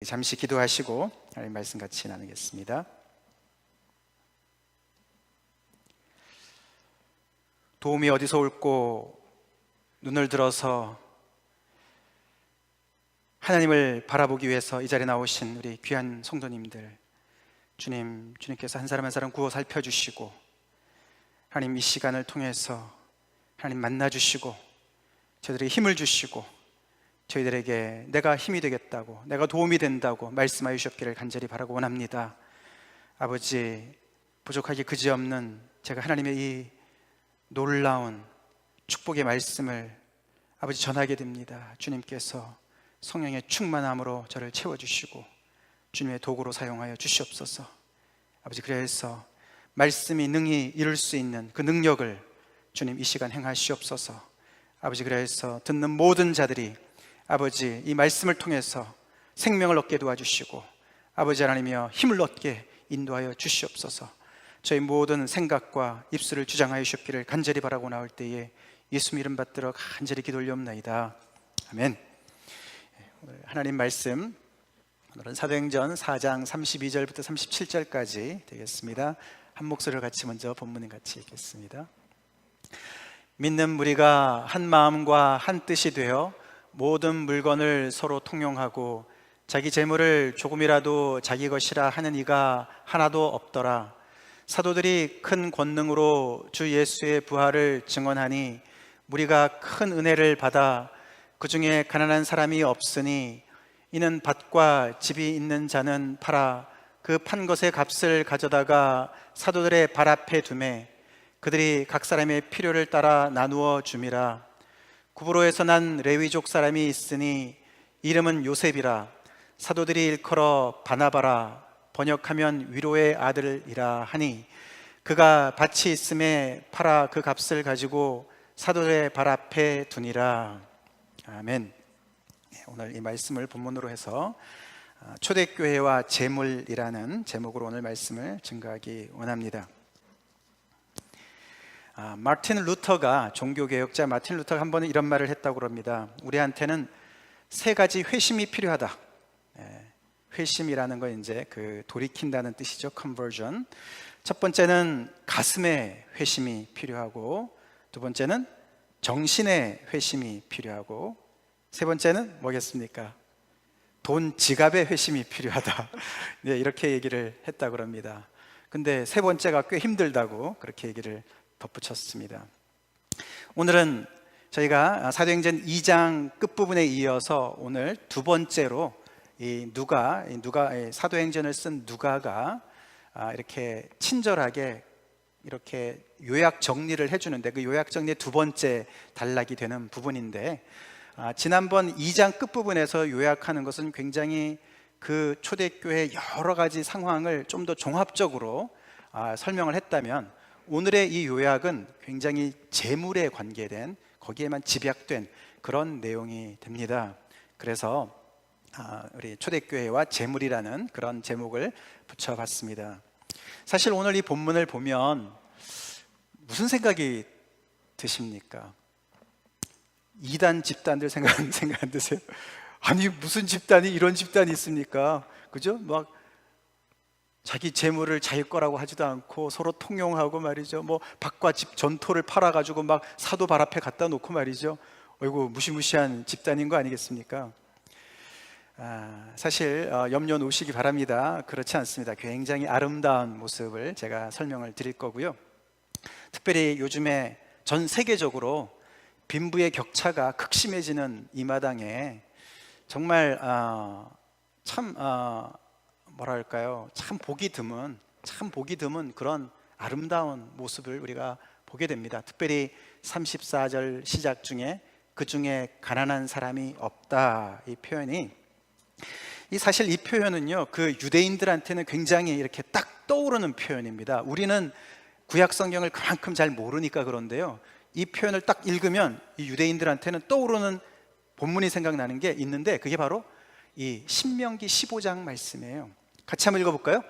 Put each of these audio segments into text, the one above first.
잠시 기도하시고 하나님 말씀 같이 나누겠습니다. 도움이 어디서 올꼬 눈을 들어서 하나님을 바라보기 위해서 이 자리에 나오신 우리 귀한 성도님들, 주님께서 한 사람 한 사람 구워 살펴주시고 하나님 이 시간을 통해서 하나님 만나주시고 저희들에게 힘을 주시고 저희들에게 내가 힘이 되겠다고, 내가 도움이 된다고 말씀하여 주셨기를 간절히 바라고 원합니다. 아버지, 부족하기 그지없는 제가 하나님의 이 놀라운 축복의 말씀을 아버지 전하게 됩니다. 주님께서 성령의 충만함으로 저를 채워주시고 주님의 도구로 사용하여 주시옵소서. 아버지, 그래서 말씀이 능히 이룰 수 있는 그 능력을 주님 이 시간 행하시옵소서. 아버지, 그래서 듣는 모든 자들이 아버지 이 말씀을 통해서 생명을 얻게 도와주시고 아버지 하나님이여 힘을 얻게 인도하여 주시옵소서. 저희 모든 생각과 입술을 주장하여 주셨기를 간절히 바라고 나올 때에 예수님 이름 받들어 간절히 기도 올려옵나이다. 아멘. 오늘 하나님 말씀, 오늘은 사도행전 4장 32절부터 37절까지 되겠습니다. 한 목소리를 같이 먼저 본문을 같이 읽겠습니다. 믿는 무리가 한 마음과 한 뜻이 되어 모든 물건을 서로 통용하고 자기 재물을 조금이라도 자기 것이라 하는 이가 하나도 없더라. 사도들이 큰 권능으로 주 예수의 부활을 증언하니 무리가 큰 은혜를 받아 그 중에 가난한 사람이 없으니 이는 밭과 집이 있는 자는 팔아 그 판 것의 값을 가져다가 사도들의 발 앞에 두매 그들이 각 사람의 필요를 따라 나누어 줌이라. 구브로에서 난 레위족 사람이 있으니 이름은 요셉이라. 사도들이 일컬어 바나바라, 번역하면 위로의 아들이라 하니 그가 밭이 있음에 팔아 그 값을 가지고 사도들의 발 앞에 두니라. 아멘. 오늘 이 말씀을 본문으로 해서 초대교회와 재물이라는 제목으로 오늘 말씀을 증거하기 원합니다. 마틴 루터가, 종교개혁자 마틴 루터가 한 번은 이런 말을 했다고 합니다. 우리한테는 세 가지 회심이 필요하다. 회심이라는 건 이제 그 돌이킨다는 뜻이죠. conversion. 첫 번째는 가슴의 회심이 필요하고, 두 번째는 정신의 회심이 필요하고, 세 번째는 뭐겠습니까? 돈 지갑의 회심이 필요하다. 네, 이렇게 얘기를 했다고 합니다. 근데 세 번째가 꽤 힘들다고 그렇게 얘기를 덧붙였습니다. 오늘은 저희가 사도행전 2장 끝부분에 이어서 오늘 두 번째로 이 누가 사도행전을 쓴 누가가 이렇게 친절하게 이렇게 요약 정리를 해주는데, 그 요약 정리의 두 번째 단락이 되는 부분인데, 지난번 2장 끝부분에서 요약하는 것은 굉장히 그 초대교회 여러 가지 상황을 좀 더 종합적으로 설명을 했다면, 오늘의 이 요약은 굉장히 재물에 관계된, 거기에만 집약된 그런 내용이 됩니다. 그래서 우리 초대교회와 재물이라는 그런 제목을 붙여봤습니다. 사실 오늘 이 본문을 보면 무슨 생각이 드십니까? 이단 집단들 생각 안 드세요? 아니, 무슨 집단이 이런 집단이 있습니까? 그죠? 막 자기 재물을 자기 거라고 하지도 않고 서로 통용하고 말이죠. 뭐 밭과 집 전토를 팔아가지고 막 사도 발 앞에 갖다 놓고 말이죠. 어이구, 무시무시한 집단인 거 아니겠습니까? 사실 염려 놓으시기 바랍니다. 그렇지 않습니다. 굉장히 아름다운 모습을 제가 설명을 드릴 거고요. 특별히 요즘에 전 세계적으로 빈부의 격차가 극심해지는 이 마당에 정말 참 뭐랄까요, 참 보기 드문 그런 아름다운 모습을 우리가 보게 됩니다. 특별히 34절 시작 중에 그 중에 가난한 사람이 없다, 이 표현이, 사실 이 표현은요, 그 유대인들한테는 굉장히 이렇게 딱 떠오르는 표현입니다. 우리는 구약 성경을 그만큼 잘 모르니까 그런데요, 이 표현을 딱 읽으면 이 유대인들한테는 떠오르는 본문이 생각나는 게 있는데, 그게 바로 이 신명기 15장 말씀이에요. 같이 한번 읽어볼까요?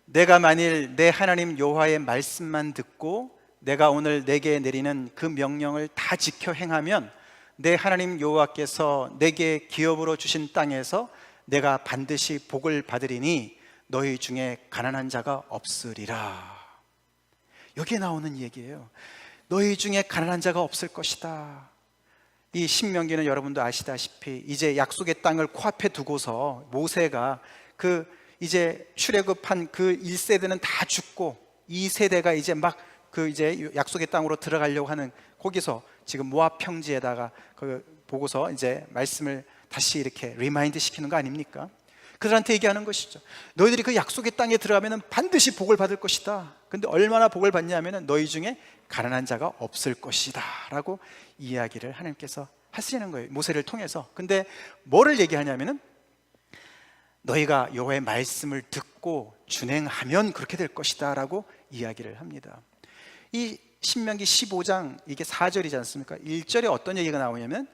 내가 만일 내 하나님 여호와의 말씀만 듣고 내가 오늘 내게 내리는 그 명령을 다 지켜 행하면 내 하나님 여호와께서 내게 기업으로 주신 땅에서 내가 반드시 복을 받으리니 너희 중에 가난한 자가 없으리라. 여기에 나오는 얘기예요. 너희 중에 가난한 자가 없을 것이다. 이 신명기는 여러분도 아시다시피 이제 약속의 땅을 코앞에 두고서 모세가 그 이제 출애굽한 그 1세대는 다 죽고 2세대가 이제 막 그 이제 약속의 땅으로 들어가려고 하는, 거기서 지금 모압 평지에다가 그 보고서 이제 말씀을 다시 이렇게 리마인드 시키는 거 아닙니까? 그들한테 얘기하는 것이죠. 너희들이 그 약속의 땅에 들어가면 반드시 복을 받을 것이다. 근데 얼마나 복을 받냐면 너희 중에 가난한 자가 없을 것이다 라고 이야기를 하나님께서 하시는 거예요, 모세를 통해서. 근데 뭐를 얘기하냐면은 너희가 여호와의 말씀을 듣고 준행하면 그렇게 될 것이다 라고 이야기를 합니다. 이 신명기 15장 이게 4절이지 않습니까? 1절에 어떤 얘기가 나오냐면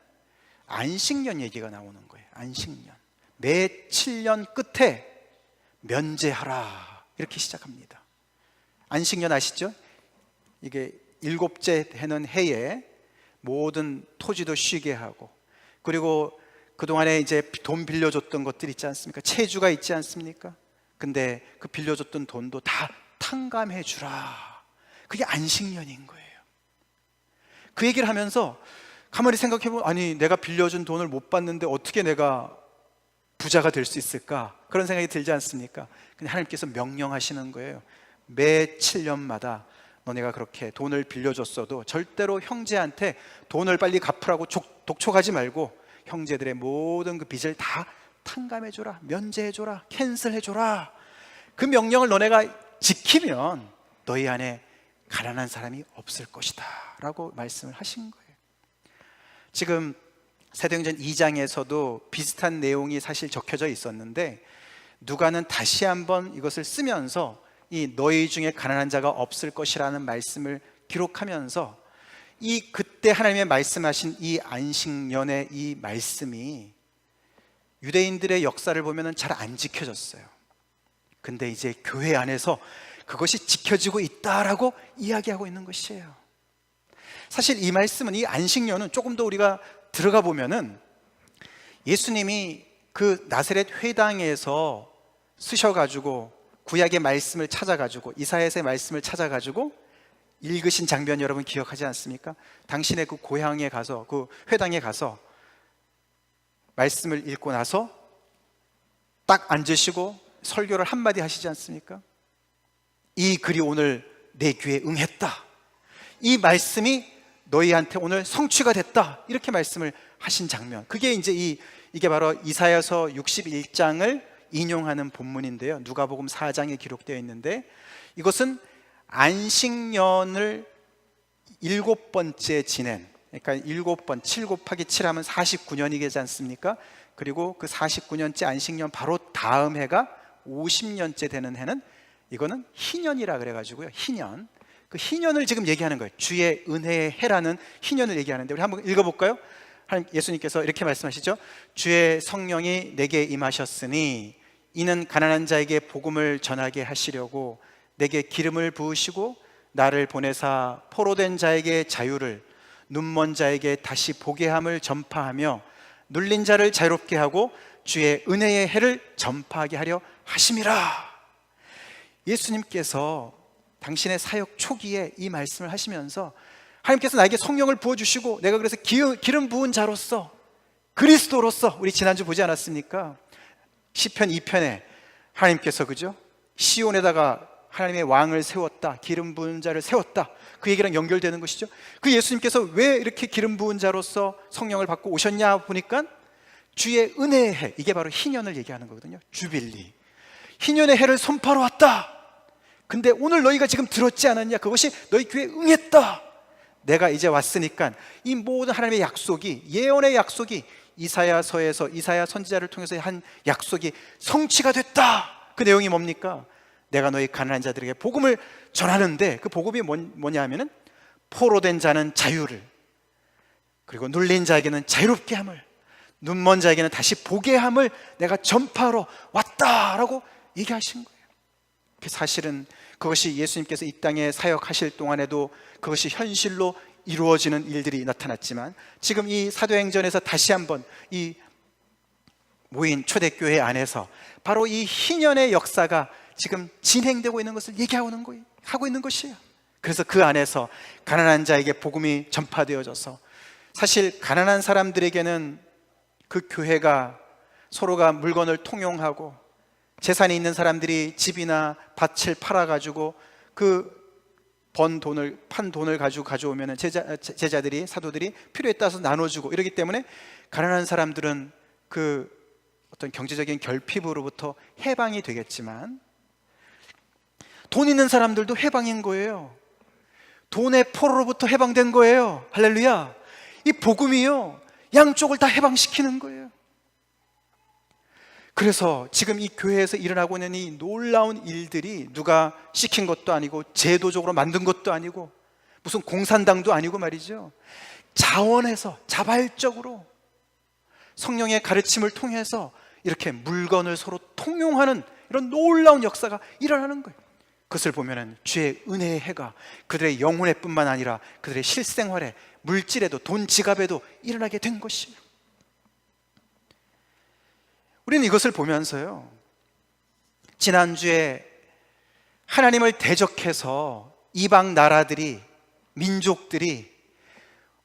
안식년 얘기가 나오는 거예요. 안식년, 매 7년 끝에 면제하라, 이렇게 시작합니다. 안식년 아시죠? 이게 7째 되는 해에 모든 토지도 쉬게 하고, 그리고 그동안에 이제 돈 빌려줬던 것들 있지 않습니까? 채주가 있지 않습니까? 근데 그 빌려줬던 돈도 다 탕감해 주라. 그게 안식년인 거예요. 그 얘기를 하면서 가만히 생각해보면, 아니 내가 빌려준 돈을 못 받는데 어떻게 내가 부자가 될 수 있을까? 그런 생각이 들지 않습니까? 근데 하나님께서 명령하시는 거예요. 매 7년마다 너네가 그렇게 돈을 빌려줬어도 절대로 형제한테 돈을 빨리 갚으라고 독촉하지 말고 형제들의 모든 그 빚을 다 탕감해줘라, 면제해줘라, 캔슬해줘라. 그 명령을 너네가 지키면 너희 안에 가난한 사람이 없을 것이다 라고 말씀을 하신 거예요. 지금 사도행전 2장에서도 비슷한 내용이 사실 적혀져 있었는데, 누가는 다시 한번 이것을 쓰면서 이 너희 중에 가난한 자가 없을 것이라는 말씀을 기록하면서 이 그때 하나님의 말씀하신 이 안식년의 이 말씀이 유대인들의 역사를 보면 잘 안 지켜졌어요. 근데 이제 교회 안에서 그것이 지켜지고 있다라고 이야기하고 있는 것이에요. 사실 이 말씀은, 이 안식년은 조금 더 우리가 들어가 보면은 예수님이 그 나사렛 회당에서 쓰셔가지고 구약의 말씀을 찾아가지고, 이사야서의 말씀을 찾아가지고 읽으신 장면 여러분 기억하지 않습니까? 당신의 그 고향에 가서, 그 회당에 가서 말씀을 읽고 나서 딱 앉으시고 설교를 한마디 하시지 않습니까? 이 글이 오늘 내 귀에 응했다, 이 말씀이 너희한테 오늘 성취가 됐다, 이렇게 말씀을 하신 장면, 그게 이제 이게 바로 이사야서 61장을 인용하는 본문인데요, 누가복음 4장에 기록되어 있는데, 이것은 안식년을 7번째 지낸, 그러니까 7번, 7 곱하기 7 하면 49년이겠지 않습니까? 그리고 그 49년째 안식년 바로 다음 해가 50년째 되는 해는, 이거는 희년이라 그래가지고요, 희년. 그 희년을 지금 얘기하는 거예요. 주의 은혜의 해라는 희년을 얘기하는데, 우리 한번 읽어볼까요? 예수님께서 이렇게 말씀하시죠. 주의 성령이 내게 임하셨으니 이는 가난한 자에게 복음을 전하게 하시려고 내게 기름을 부으시고 나를 보내사 포로된 자에게 자유를, 눈먼 자에게 다시 보게 함을 전파하며 눌린 자를 자유롭게 하고 주의 은혜의 해를 전파하게 하려 하심이라. 예수님께서 당신의 사역 초기에 이 말씀을 하시면서 하나님께서 나에게 성령을 부어주시고 내가 그래서 기름 부은 자로서, 그리스도로서, 우리 지난주 보지 않았습니까? 시편 2편에 하나님께서, 그죠? 시온에다가 하나님의 왕을 세웠다, 기름 부은 자를 세웠다, 그 얘기랑 연결되는 것이죠. 그 예수님께서 왜 이렇게 기름 부은 자로서 성령을 받고 오셨냐 보니까 주의 은혜의 해, 이게 바로 희년을 얘기하는 거거든요. 주빌리, 희년의 해를 선포하러 왔다. 근데 오늘 너희가 지금 들었지 않았냐? 그것이 너희 귀에 응했다. 내가 이제 왔으니까 이 모든 하나님의 약속이, 예언의 약속이, 이사야서에서 이사야 선지자를 통해서 한 약속이 성취가 됐다. 그 내용이 뭡니까? 내가 너희 가난한 자들에게 복음을 전하는데, 그 복음이 뭐냐 하면은 포로된 자는 자유를, 그리고 눌린 자에게는 자유롭게 함을, 눈먼 자에게는 다시 보게 함을 내가 전파하러 왔다라고 얘기하신 거예요. 사실은 그것이 예수님께서 이 땅에 사역하실 동안에도 그것이 현실로 이루어지는 일들이 나타났지만, 지금 이 사도행전에서 다시 한번 이 모인 초대교회 안에서 바로 이 희년의 역사가 지금 진행되고 있는 것을 얘기하고 있는 것이에요. 그래서 그 안에서 가난한 자에게 복음이 전파되어져서, 사실 가난한 사람들에게는 그 교회가 서로가 물건을 통용하고, 재산이 있는 사람들이 집이나 밭을 팔아가지고 그 판 돈을 가지고 가져오면 제자들이, 사도들이 필요에 따라서 나눠주고 이러기 때문에 가난한 사람들은 그 어떤 경제적인 결핍으로부터 해방이 되겠지만, 돈 있는 사람들도 해방인 거예요. 돈의 포로로부터 해방된 거예요. 할렐루야. 이 복음이요, 양쪽을 다 해방시키는 거예요. 그래서 지금 이 교회에서 일어나고 있는 이 놀라운 일들이 누가 시킨 것도 아니고, 제도적으로 만든 것도 아니고, 무슨 공산당도 아니고 말이죠. 자원해서 자발적으로 성령의 가르침을 통해서 이렇게 물건을 서로 통용하는 이런 놀라운 역사가 일어나는 거예요. 그것을 보면은 주의 은혜의 해가 그들의 영혼에 뿐만 아니라 그들의 실생활에, 물질에도, 돈 지갑에도 일어나게 된 것이에요. 우리는 이것을 보면서요, 지난주에 하나님을 대적해서 이방 나라들이, 민족들이,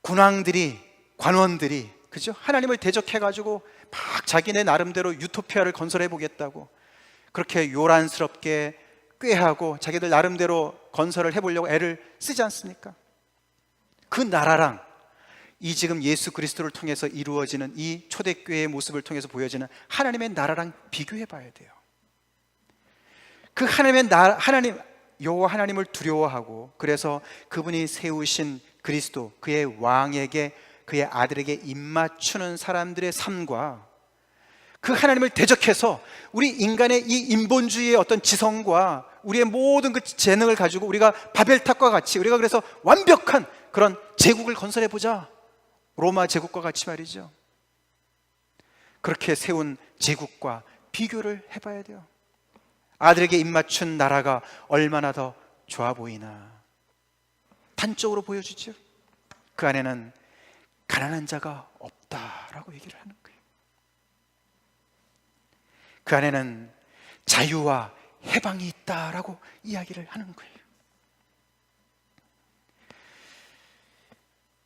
군왕들이, 관원들이, 그죠? 하나님을 대적해가지고 막 자기네 나름대로 유토피아를 건설해 보겠다고 그렇게 요란스럽게 꾀하고 자기들 나름대로 건설을 해보려고 애를 쓰지 않습니까? 그 나라랑 이 지금 예수 그리스도를 통해서 이루어지는 이 초대교회의 모습을 통해서 보여지는 하나님의 나라랑 비교해 봐야 돼요. 그 하나님의 나라, 여호와 하나님을 두려워하고, 그래서 그분이 세우신 그리스도, 그의 왕에게, 그의 아들에게 입맞추는 사람들의 삶과, 그 하나님을 대적해서 우리 인간의 이 인본주의의 어떤 지성과 우리의 모든 그 재능을 가지고 우리가 바벨탑과 같이, 우리가 그래서 완벽한 그런 제국을 건설해 보자, 로마 제국과 같이 말이죠. 그렇게 세운 제국과 비교를 해봐야 돼요. 아들에게 입맞춘 나라가 얼마나 더 좋아 보이나. 단적으로 보여주죠. 그 안에는 가난한 자가 없다라고 얘기를 하는 거예요. 그 안에는 자유와 해방이 있다라고 이야기를 하는 거예요.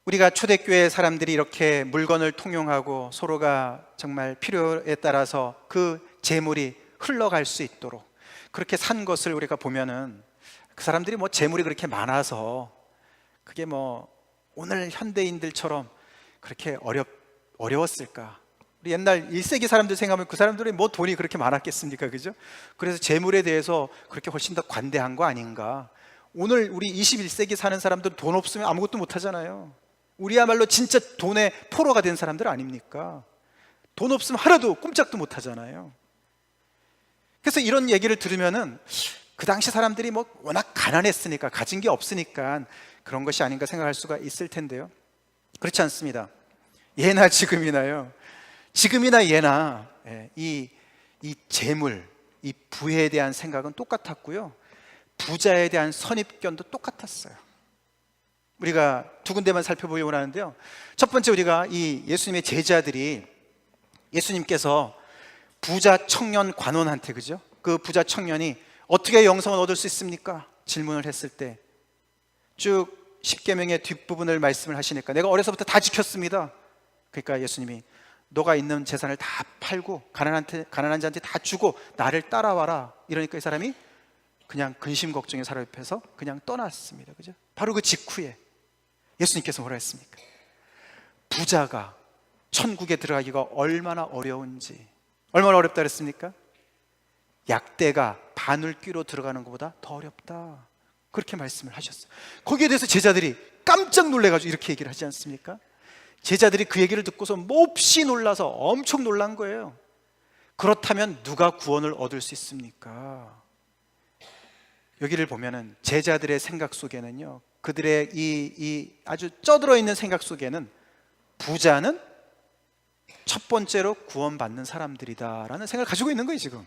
우리가 초대교회 사람들이 이렇게 물건을 통용하고 서로가 정말 필요에 따라서 그 재물이 흘러갈 수 있도록 그렇게 산 것을 우리가 보면은, 그 사람들이 뭐 재물이 그렇게 많아서 그게 뭐 오늘 현대인들처럼 그렇게 어려웠을까? 우리 옛날 1세기 사람들 생각하면 그 사람들이 뭐 돈이 그렇게 많았겠습니까? 그죠? 그래서 재물에 대해서 그렇게 훨씬 더 관대한 거 아닌가? 오늘 우리 21세기 사는 사람들은 돈 없으면 아무것도 못 하잖아요. 우리야말로 진짜 돈의 포로가 된 사람들 아닙니까? 돈 없으면 하나도 꼼짝도 못 하잖아요. 그래서 이런 얘기를 들으면은 그 당시 사람들이 뭐 워낙 가난했으니까, 가진 게 없으니까 그런 것이 아닌가 생각할 수가 있을 텐데요. 그렇지 않습니다. 예나 지금이나요. 지금이나 예나 이 재물, 이 부에 대한 생각은 똑같았고요. 부자에 대한 선입견도 똑같았어요. 우리가 두 군데만 살펴보려고 하는데요. 첫 번째, 우리가 이 예수님의 제자들이, 예수님께서 부자 청년 관원한테, 그죠? 그 부자 청년이 어떻게 영성을 얻을 수 있습니까? 질문을 했을 때 쭉 십계명의 뒷부분을 말씀을 하시니까, 내가 어려서부터 다 지켰습니다. 그러니까 예수님이 너가 있는 재산을 다 팔고 가난한 자한테 다 주고 나를 따라와라. 이러니까 이 사람이 그냥 근심 걱정에 사로잡혀서 그냥 떠났습니다. 그죠? 바로 그 직후에 예수님께서 뭐라 했습니까? 부자가 천국에 들어가기가 얼마나 어려운지, 얼마나 어렵다 그랬습니까? 약대가 바늘귀로 들어가는 것보다 더 어렵다, 그렇게 말씀을 하셨어요. 거기에 대해서 제자들이 깜짝 놀래가지고 이렇게 얘기를 하지 않습니까? 제자들이 그 얘기를 듣고서 몹시 놀라서 엄청 놀란 거예요. 그렇다면 누가 구원을 얻을 수 있습니까? 여기를 보면은 제자들의 생각 속에는요, 그들의 이 아주 쩌들어 있는 생각 속에는 부자는 첫 번째로 구원받는 사람들이다라는 생각을 가지고 있는 거예요, 지금.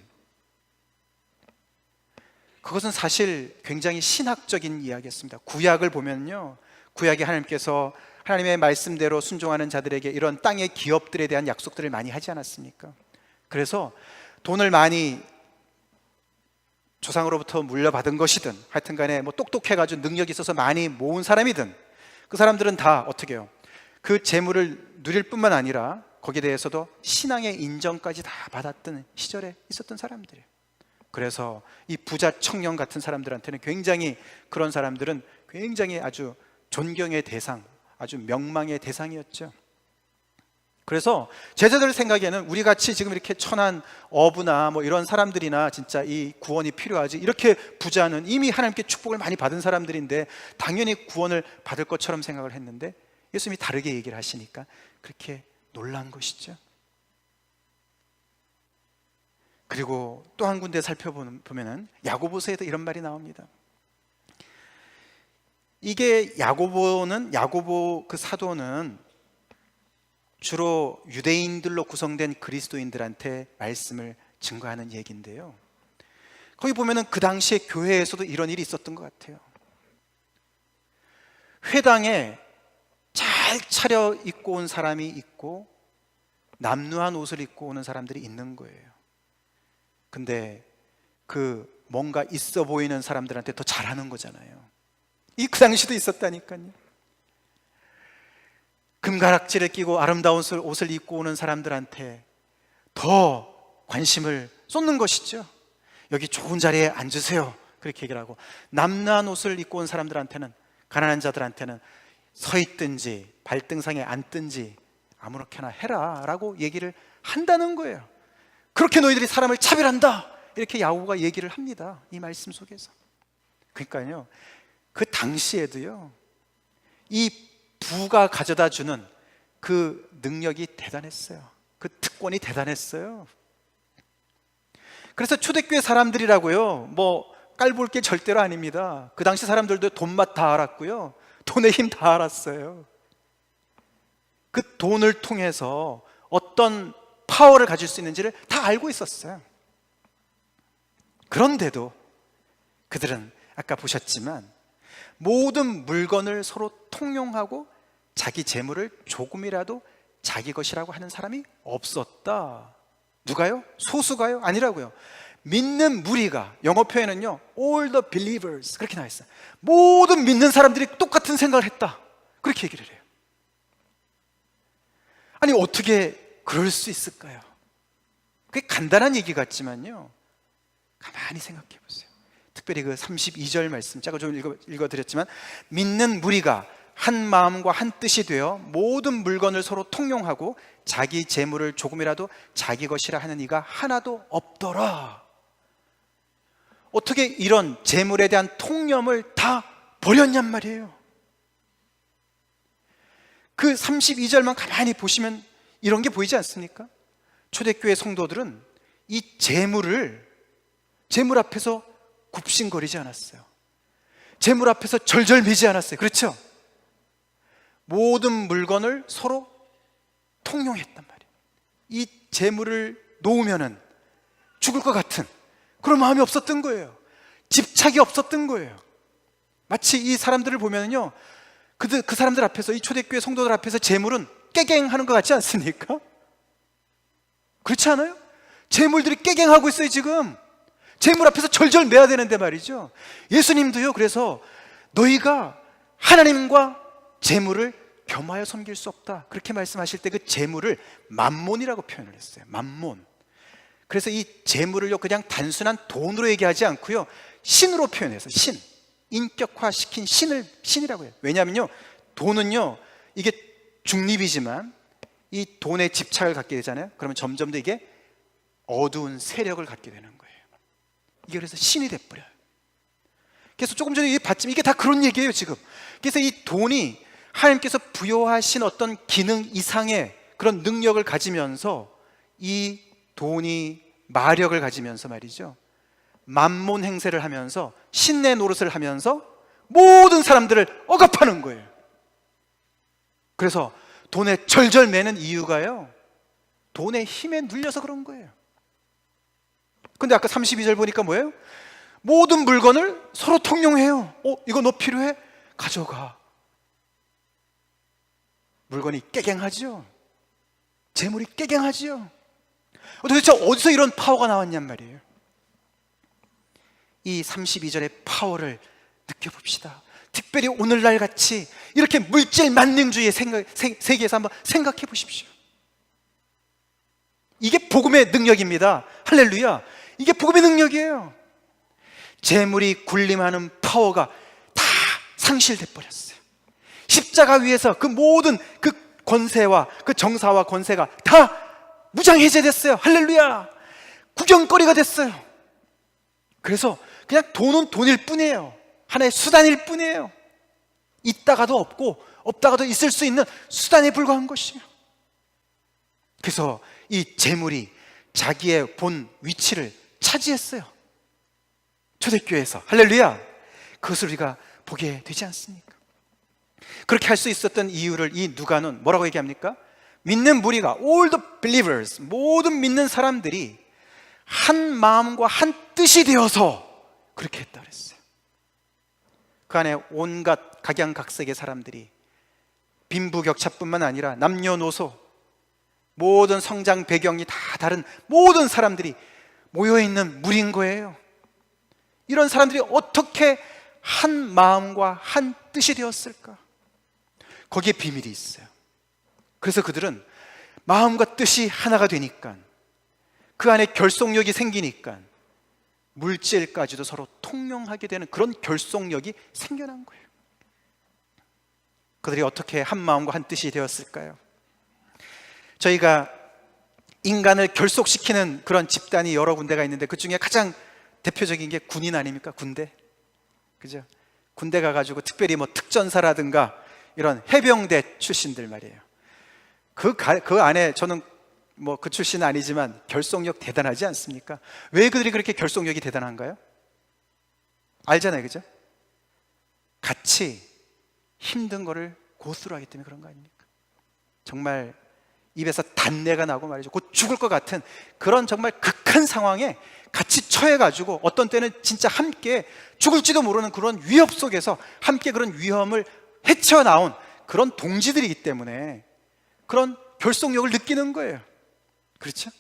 그것은 사실 굉장히 신학적인 이야기였습니다. 구약을 보면요, 구약에 하나님께서 하나님의 말씀대로 순종하는 자들에게 이런 땅의 기업들에 대한 약속들을 많이 하지 않았습니까? 그래서 돈을 많이 조상으로부터 물려받은 것이든 하여튼 간에 뭐 똑똑해가지고 능력이 있어서 많이 모은 사람이든 그 사람들은 다 어떻게 해요? 그 재물을 누릴 뿐만 아니라 거기에 대해서도 신앙의 인정까지 다 받았던 시절에 있었던 사람들이에요. 그래서 이 부자 청년 같은 사람들한테는 굉장히, 그런 사람들은 굉장히 아주 존경의 대상, 아주 명망의 대상이었죠. 그래서 제자들 생각에는 우리 같이 지금 이렇게 천한 어부나 뭐 이런 사람들이나 진짜 이 구원이 필요하지, 이렇게 부자는 이미 하나님께 축복을 많이 받은 사람들인데 당연히 구원을 받을 것처럼 생각을 했는데 예수님이 다르게 얘기를 하시니까 그렇게 놀란 것이죠. 그리고 또 한 군데 살펴보면은 야고보서에도 이런 말이 나옵니다. 이게 야고보 그 사도는 주로 유대인들로 구성된 그리스도인들한테 말씀을 증거하는 얘기인데요, 거기 보면은 그 당시에 교회에서도 이런 일이 있었던 것 같아요. 회당에 잘 차려 입고 온 사람이 있고 남루한 옷을 입고 오는 사람들이 있는 거예요. 근데 그 뭔가 있어 보이는 사람들한테 더 잘하는 거잖아요. 그 당시도 있었다니까요. 금가락지를 끼고 아름다운 옷을 입고 오는 사람들한테 더 관심을 쏟는 것이죠. 여기 좋은 자리에 앉으세요, 그렇게 얘기를 하고, 남루한 옷을 입고 온 사람들한테는, 가난한 자들한테는 서 있든지 발등상에 앉든지 아무렇게나 해라 라고 얘기를 한다는 거예요. 그렇게 너희들이 사람을 차별한다, 이렇게 야고보가 얘기를 합니다, 이 말씀 속에서. 그러니까요, 그 당시에도요, 이 부가 가져다 주는 그 능력이 대단했어요. 그 특권이 대단했어요. 그래서 초대교회 사람들이라고요, 뭐 깔볼 게 절대로 아닙니다. 그 당시 사람들도 돈맛 다 알았고요, 돈의 힘 다 알았어요. 그 돈을 통해서 어떤 파워를 가질 수 있는지를 다 알고 있었어요. 그런데도 그들은 아까 보셨지만 모든 물건을 서로 통용하고 자기 재물을 조금이라도 자기 것이라고 하는 사람이 없었다. 누가요? 소수가요? 아니라고요. 믿는 무리가, 영어 표현은요 all the believers 그렇게 나와 있어요. 모든 믿는 사람들이 똑같은 생각을 했다, 그렇게 얘기를 해요. 아니 어떻게 그럴 수 있을까요? 그게 간단한 얘기 같지만요, 가만히 생각해 보세요. 특별히 그 32절 말씀 제가 좀 읽어드렸지만, 믿는 무리가 한 마음과 한 뜻이 되어 모든 물건을 서로 통용하고 자기 재물을 조금이라도 자기 것이라 하는 이가 하나도 없더라. 어떻게 이런 재물에 대한 통념을 다 버렸냔 말이에요. 그 32절만 가만히 보시면 이런 게 보이지 않습니까? 초대교회 성도들은 이 재물 앞에서 굽신거리지 않았어요. 재물 앞에서 절절매지 않았어요. 그렇죠? 모든 물건을 서로 통용했단 말이에요. 이 재물을 놓으면은 죽을 것 같은 그런 마음이 없었던 거예요. 집착이 없었던 거예요. 마치 이 사람들을 보면요, 그 사람들 앞에서, 이 초대교회 성도들 앞에서 재물은 깨갱하는 것 같지 않습니까? 그렇지 않아요? 재물들이 깨갱하고 있어요. 지금 재물 앞에서 절절매야 되는데 말이죠. 예수님도요, 그래서 너희가 하나님과 재물을 겸하여 섬길 수 없다, 그렇게 말씀하실 때 그 재물을 맘몬이라고 표현을 했어요. 맘몬. 그래서 이 재물을요 그냥 단순한 돈으로 얘기하지 않고요, 신으로 표현해서, 신, 인격화시킨 신이라고 해요. 왜냐하면요, 돈은요 이게 중립이지만 이 돈에 집착을 갖게 되잖아요. 그러면 점점 더 이게 어두운 세력을 갖게 되는 거예요. 이게 그래서 신이 돼버려요. 그래서 조금 전에 봤지만 이게 다 그런 얘기예요 지금. 그래서 이 돈이 하나님께서 부여하신 어떤 기능 이상의 그런 능력을 가지면서, 이 돈이 마력을 가지면서 말이죠, 만몬 행세를 하면서 신내 노릇을 하면서 모든 사람들을 억압하는 거예요. 그래서 돈에 절절매는 이유가요, 돈의 힘에 눌려서 그런 거예요. 근데 아까 32절 보니까 뭐예요? 모든 물건을 서로 통용해요. 이거 너 필요해? 가져가. 물건이 깨갱하죠. 재물이 깨갱하죠. 도대체 어디서 이런 파워가 나왔냔 말이에요. 이 32절의 파워를 느껴봅시다. 특별히 오늘날 같이 이렇게 물질 만능주의 세계에서 한번 생각해 보십시오. 이게 복음의 능력입니다. 할렐루야. 이게 복음의 능력이에요. 재물이 군림하는 파워가 다 상실돼 버렸어요. 십자가 위에서 그 모든 그 권세와 그 정사와 권세가 다 무장해제됐어요. 할렐루야. 구경거리가 됐어요. 그래서 그냥 돈은 돈일 뿐이에요. 하나의 수단일 뿐이에요. 있다가도 없고 없다가도 있을 수 있는 수단에 불과한 것이에요. 그래서 이 재물이 자기의 본 위치를 차지했어요. 초대교회에서. 할렐루야. 그것을 우리가 보게 되지 않습니까? 그렇게 할 수 있었던 이유를 이 누가는 뭐라고 얘기합니까? 믿는 무리가, all the believers, 모든 믿는 사람들이 한 마음과 한 뜻이 되어서 그렇게 했다 그랬어요. 그 안에 온갖 각양각색의 사람들이, 빈부격차뿐만 아니라 남녀노소, 모든 성장 배경이 다 다른 모든 사람들이 모여있는 무리인 거예요. 이런 사람들이 어떻게 한 마음과 한 뜻이 되었을까? 거기에 비밀이 있어요. 그래서 그들은 마음과 뜻이 하나가 되니까, 그 안에 결속력이 생기니까 물질까지도 서로 통용하게 되는 그런 결속력이 생겨난 거예요. 그들이 어떻게 한 마음과 한 뜻이 되었을까요? 저희가 인간을 결속시키는 그런 집단이 여러 군데가 있는데 그 중에 가장 대표적인 게 군인 아닙니까? 군대. 그죠? 군대 가가지고 특별히 뭐 특전사라든가 이런 해병대 출신들 말이에요. 그 안에 저는 뭐 그 출신은 아니지만 결속력 대단하지 않습니까? 왜 그들이 그렇게 결속력이 대단한가요? 알잖아요, 그죠? 같이 힘든 거를 고스로 하기 때문에 그런 거 아닙니까? 정말 입에서 단내가 나고 말이죠. 곧 죽을 것 같은 그런 정말 극한 상황에 같이 처해가지고 어떤 때는 진짜 함께 죽을지도 모르는 그런 위협 속에서 함께 그런 위험을 헤쳐나온 그런 동지들이기 때문에 그런 결속력을 느끼는 거예요. 그렇죠?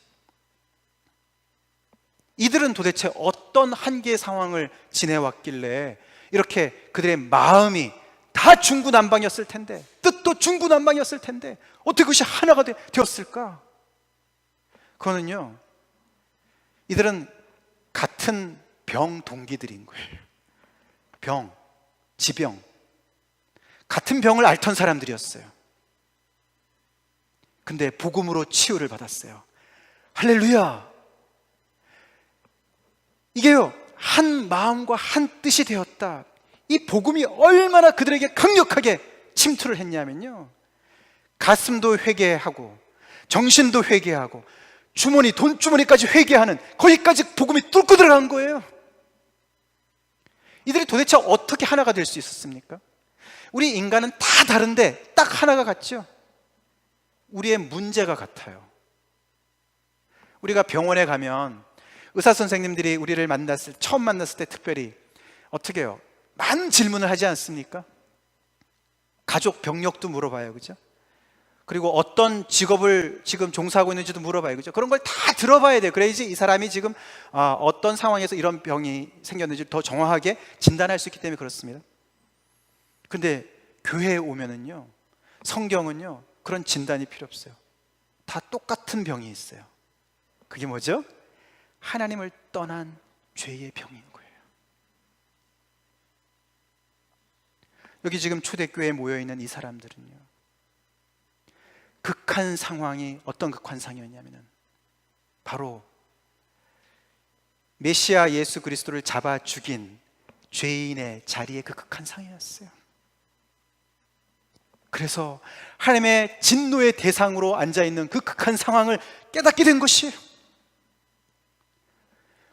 이들은 도대체 어떤 한계의 상황을 지내왔길래 이렇게 그들의 마음이 다 중구난방이었을 텐데, 뜻도 중구난방이었을 텐데 어떻게 그것이 하나가 되었을까? 그거는요, 이들은 같은 병 동기들인 거예요. 지병, 같은 병을 앓던 사람들이었어요. 근데 복음으로 치유를 받았어요. 할렐루야. 이게요, 한 마음과 한 뜻이 되었다. 이 복음이 얼마나 그들에게 강력하게 침투를 했냐면요, 가슴도 회개하고 정신도 회개하고 주머니, 돈주머니까지 회개하는, 거기까지 복음이 뚫고 들어간 거예요. 이들이 도대체 어떻게 하나가 될 수 있었습니까? 우리 인간은 다 다른데 딱 하나가 같죠? 우리의 문제가 같아요. 우리가 병원에 가면 의사 선생님들이 우리를 처음 만났을 때 특별히 어떻게 해요? 많은 질문을 하지 않습니까? 가족 병력도 물어봐요, 그죠? 그리고 어떤 직업을 지금 종사하고 있는지도 물어봐요, 그죠? 그런 걸 다 들어봐야 돼요. 그래야지 이 사람이 지금 어떤 상황에서 이런 병이 생겼는지 더 정확하게 진단할 수 있기 때문에 그렇습니다. 근데 교회에 오면은요, 성경은요, 그런 진단이 필요 없어요. 다 똑같은 병이 있어요. 그게 뭐죠? 하나님을 떠난 죄의 병인 거예요. 여기 지금 초대교회에 모여있는 이 사람들은요, 극한 상황이 어떤 극한 상황이었냐면 바로 메시아 예수 그리스도를 잡아 죽인 죄인의 자리에 그 극한 상황이었어요. 그래서 하나님의 진노의 대상으로 앉아있는 그 극한 상황을 깨닫게 된 것이에요.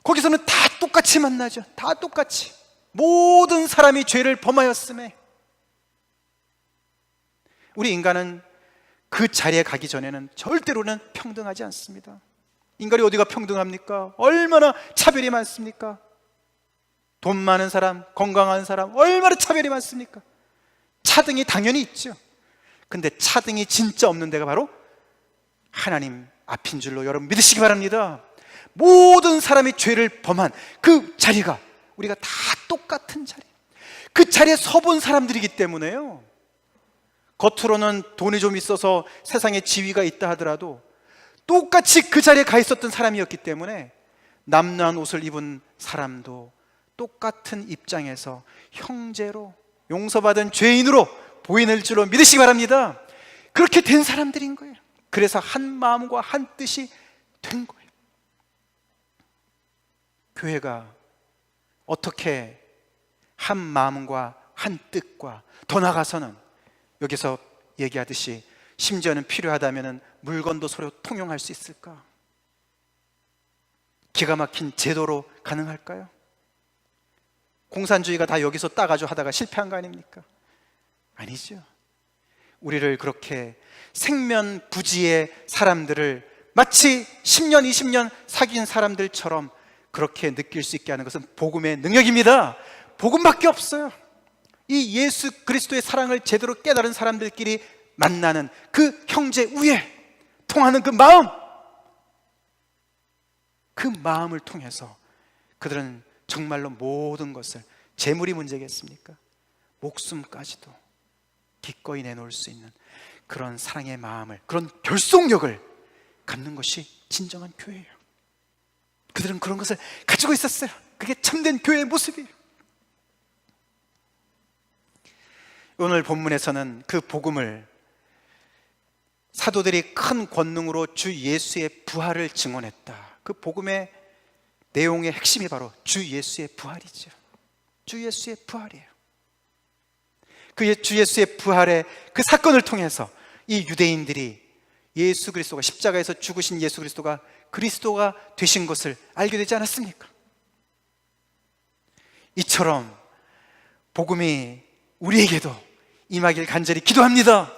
거기서는 다 똑같이 만나죠. 다 똑같이. 모든 사람이 죄를 범하였음에 우리 인간은 그 자리에 가기 전에는 절대로는 평등하지 않습니다. 인간이 어디가 평등합니까? 얼마나 차별이 많습니까? 돈 많은 사람, 건강한 사람, 얼마나 차별이 많습니까? 차등이 당연히 있죠. 근데 차등이 진짜 없는 데가 바로 하나님 앞인 줄로 여러분 믿으시기 바랍니다. 모든 사람이 죄를 범한 그 자리가 우리가 다 똑같은 자리, 그 자리에 서본 사람들이기 때문에요. 겉으로는 돈이 좀 있어서 세상에 지위가 있다 하더라도 똑같이 그 자리에 가 있었던 사람이었기 때문에 남루한 옷을 입은 사람도 똑같은 입장에서 형제로 용서받은 죄인으로 보이는 줄로 믿으시기 바랍니다. 그렇게 된 사람들인 거예요. 그래서 한 마음과 한 뜻이 된 거예요. 교회가 어떻게 한 마음과 한 뜻과 더 나아가서는 여기서 얘기하듯이 심지어는 필요하다면 물건도 서로 통용할 수 있을까? 기가 막힌 제도로 가능할까요? 공산주의가 다 여기서 따가지고 하다가 실패한 거 아닙니까? 아니죠. 우리를 그렇게 생면부지의 사람들을 마치 10년, 20년 사귄 사람들처럼 그렇게 느낄 수 있게 하는 것은 복음의 능력입니다. 복음밖에 없어요. 이 예수 그리스도의 사랑을 제대로 깨달은 사람들끼리 만나는 그 형제 우애, 통하는 그 마음을 통해서 그들은 정말로 모든 것을, 재물이 문제겠습니까? 목숨까지도 기꺼이 내놓을 수 있는 그런 사랑의 마음을, 그런 결속력을 갖는 것이 진정한 교회예요. 그들은 그런 것을 가지고 있었어요. 그게 참된 교회의 모습이에요. 오늘 본문에서는 그 복음을 사도들이 큰 권능으로 주 예수의 부활을 증언했다. 그 복음의 내용의 핵심이 바로 주 예수의 부활이죠. 주 예수의 부활이에요. 그 주 예수의 부활의 그 사건을 통해서 이 유대인들이 예수 그리스도가, 십자가에서 죽으신 예수 그리스도가 되신 것을 알게 되지 않았습니까? 이처럼 복음이 우리에게도 임하길 간절히 기도합니다.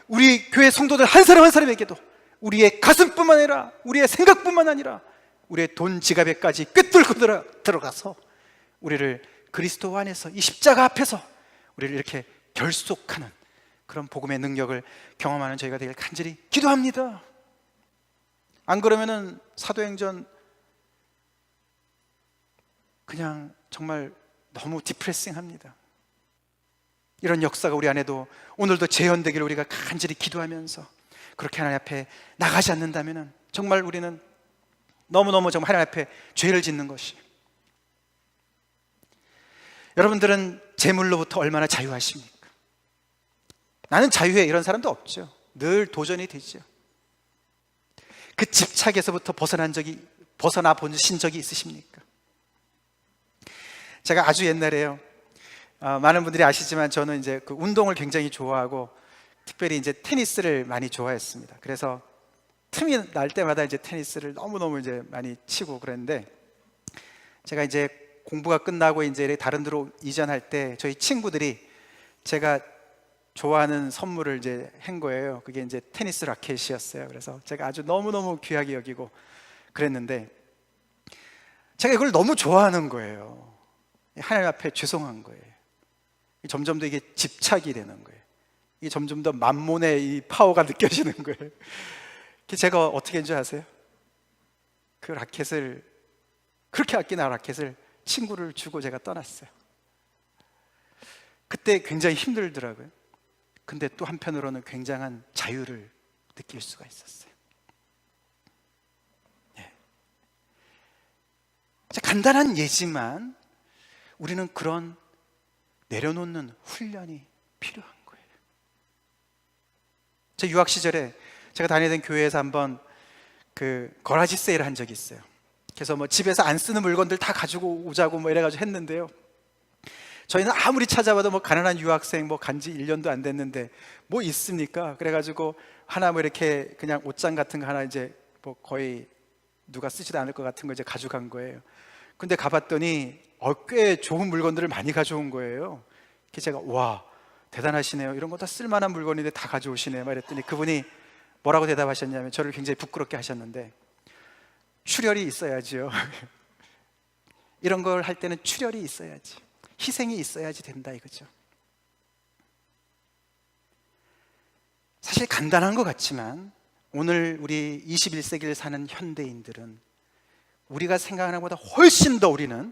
우리 교회 성도들 한 사람 한 사람에게도 우리의 가슴뿐만 아니라, 우리의 생각뿐만 아니라 우리의 돈 지갑에까지 꿰뚫고 들어가서 우리를 그리스도 안에서, 이 십자가 앞에서 우리를 이렇게 결속하는 그런 복음의 능력을 경험하는 저희가 되길 간절히 기도합니다. 안 그러면은 사도행전 그냥 정말 너무 디프레싱합니다. 이런 역사가 우리 안에도 오늘도 재현되기를 우리가 간절히 기도하면서 그렇게 하나님 앞에 나가지 않는다면 정말 우리는 너무너무 정말 하나님 앞에 죄를 짓는 것이. 여러분들은 재물로부터 얼마나 자유하십니까? 나는 자유해, 이런 사람도 없죠. 늘 도전이 되죠. 그 집착에서부터 벗어나 보신 적이 있으십니까? 제가 아주 옛날에요, 많은 분들이 아시지만 저는 이제 그 운동을 굉장히 좋아하고 특별히 이제 테니스를 많이 좋아했습니다. 그래서 틈이 날 때마다 이제 테니스를 너무너무 이제 많이 치고 그랬는데, 제가 이제 공부가 끝나고 이제 다른 데로 이전할 때 저희 친구들이 제가 좋아하는 선물을 이제 한 거예요. 그게 이제 테니스 라켓이었어요. 그래서 제가 아주 너무너무 귀하게 여기고 그랬는데, 제가 이걸 너무 좋아하는 거예요. 하나님 앞에 죄송한 거예요. 점점 더 이게 집착이 되는 거예요. 이게 점점 더 만몬의 이 파워가 느껴지는 거예요. 제가 어떻게 했는지 아세요? 그 라켓을, 그렇게 아끼는 라켓을 친구를 주고 제가 떠났어요. 그때 굉장히 힘들더라고요. 근데 또 한편으로는 굉장한 자유를 느낄 수가 있었어요. 네. 간단한 예지만 우리는 그런 내려놓는 훈련이 필요한 거예요. 제 유학 시절에 제가 다니던 교회에서 한번 그 거라지 세일을 한 적이 있어요. 그래서 뭐 집에서 안 쓰는 물건들 다 가지고 오자고 뭐 이래가지고 했는데요, 저희는 아무리 찾아봐도 뭐 가난한 유학생 뭐 간지 1년도 안 됐는데 뭐 있습니까? 그래가지고 하나 뭐 이렇게 그냥 옷장 같은 거 하나 이제 뭐 거의 누가 쓰지도 않을 것 같은 거 이제 가져간 거예요. 근데 가봤더니 꽤 좋은 물건들을 많이 가져온 거예요. 그래서 제가 와, 대단하시네요. 이런 거 다 쓸만한 물건인데 다 가져오시네요. 말했더니 그분이 뭐라고 대답하셨냐면, 저를 굉장히 부끄럽게 하셨는데, 출혈이 있어야지요. 이런 걸 할 때는 출혈이 있어야지, 희생이 있어야지 된다 이거죠. 사실 간단한 것 같지만 오늘 우리 21세기를 사는 현대인들은 우리가 생각하는 것보다 훨씬 더 우리는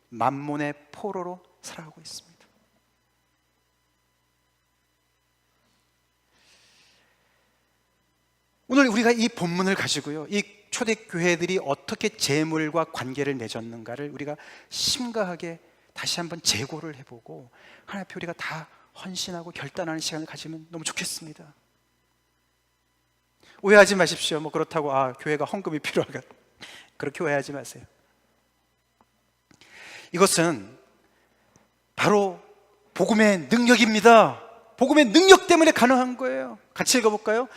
만몬의 포로로 살아가고 있습니다. 오늘 우리가 이 본문을 가지고요, 이 초대교회들이 어떻게 재물과 관계를 맺었는가를 우리가 심각하게 다시 한번 재고를 해보고 하나님 앞에 우리가 다 헌신하고 결단하는 시간을 가지면 너무 좋겠습니다. 오해하지 마십시오. 뭐 그렇다고 교회가 헌금이 필요하다, 그렇게 오해하지 마세요. 이것은 바로 복음의 능력입니다. 복음의 능력 때문에 가능한 거예요. 같이 읽어볼까요?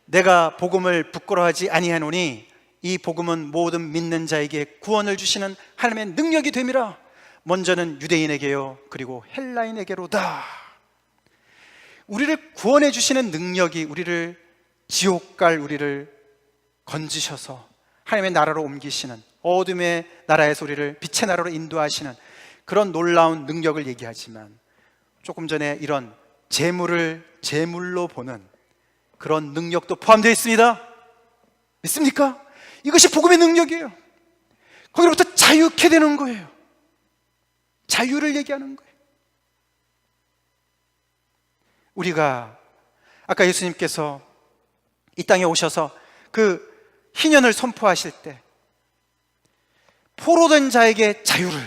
내가 복음을 부끄러워하지 아니하노니 이 복음은 모든 믿는 자에게 구원을 주시는 하나님의 능력이 됨이라. 먼저는 유대인에게요, 그리고 헬라인에게로다. 우리를 구원해 주시는 능력이 우리를 지옥 갈 우리를 건지셔서 하나님의 나라로 옮기시는, 어둠의 나라에서 우리를 빛의 나라로 인도하시는 그런 놀라운 능력을 얘기하지만, 조금 전에 이런 재물을 재물로 보는 그런 능력도 포함되어 있습니다. 믿습니까? 이것이 복음의 능력이에요. 거기로부터 자유케 되는 거예요. 자유를 얘기하는 거예요. 우리가 아까 예수님께서 이 땅에 오셔서 그 희년을 선포하실 때 포로된 자에게 자유를,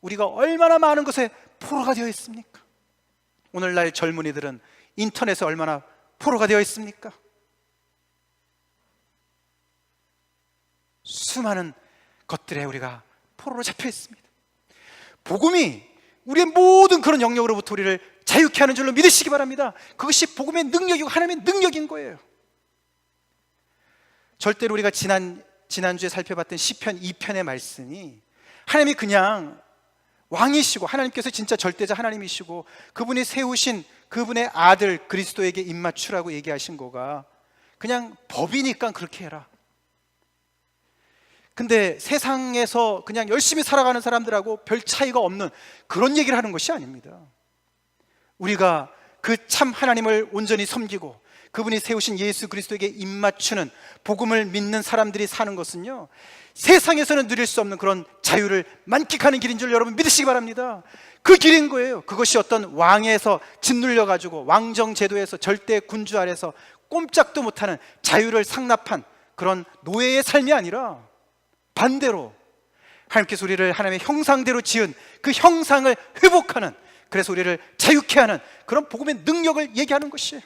우리가 얼마나 많은 것에 포로가 되어 있습니까? 오늘날 젊은이들은 인터넷에 얼마나 포로가 되어 있습니까? 수많은 것들에 우리가 포로로 잡혀 있습니다. 복음이 우리의 모든 그런 영역으로부터 우리를 자유케 하는 줄로 믿으시기 바랍니다. 그것이 복음의 능력이고 하나님의 능력인 거예요. 절대로 우리가 지난주에 살펴봤던 시편 2편의 말씀이 하나님이 그냥 왕이시고 하나님께서 진짜 절대자 하나님이시고 그분이 세우신 그분의 아들 그리스도에게 입맞추라고 얘기하신 거가 그냥 법이니까 그렇게 해라. 근데 세상에서 그냥 열심히 살아가는 사람들하고 별 차이가 없는 그런 얘기를 하는 것이 아닙니다. 우리가 그 참 하나님을 온전히 섬기고 그분이 세우신 예수 그리스도에게 입맞추는 복음을 믿는 사람들이 사는 것은요, 세상에서는 누릴 수 없는 그런 자유를 만끽하는 길인 줄 여러분 믿으시기 바랍니다. 그 길인 거예요. 그것이 어떤 왕에서 짓눌려가지고 왕정 제도에서 절대 군주 아래서 꼼짝도 못하는 자유를 상납한 그런 노예의 삶이 아니라 반대로 하나님께서 우리를 하나님의 형상대로 지은 그 형상을 회복하는, 그래서 우리를 자유케 하는 그런 복음의 능력을 얘기하는 것이에요.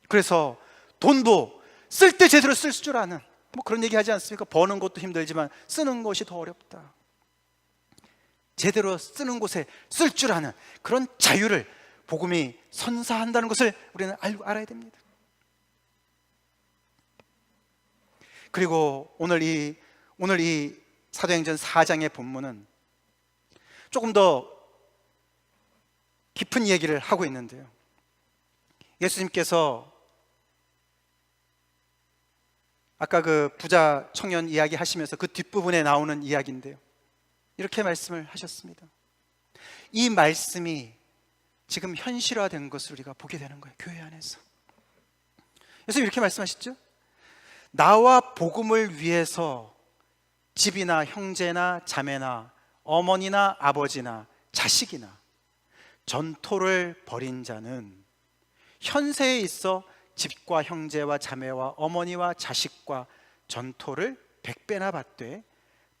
그래서 돈도 쓸 때 제대로 쓸 줄 아는, 뭐 그런 얘기 하지 않습니까? 버는 것도 힘들지만 쓰는 것이 더 어렵다. 제대로 쓰는 곳에 쓸 줄 아는 그런 자유를 복음이 선사한다는 것을 우리는 알아야 됩니다. 그리고 오늘 이 사도행전 4장의 본문은 조금 더 깊은 얘기를 하고 있는데요, 예수님께서 아까 그 부자 청년 이야기 하시면서 그 뒷부분에 나오는 이야기인데요, 이렇게 말씀을 하셨습니다. 이 말씀이 지금 현실화된 것을 우리가 보게 되는 거예요, 교회 안에서. 예수님 이렇게 말씀하셨죠? 나와 복음을 위해서 집이나 형제나 자매나 어머니나 아버지나 자식이나 전토를 벌인 자는 현세에 있어 집과 형제와 자매와 어머니와 자식과 전토를 100배나 받되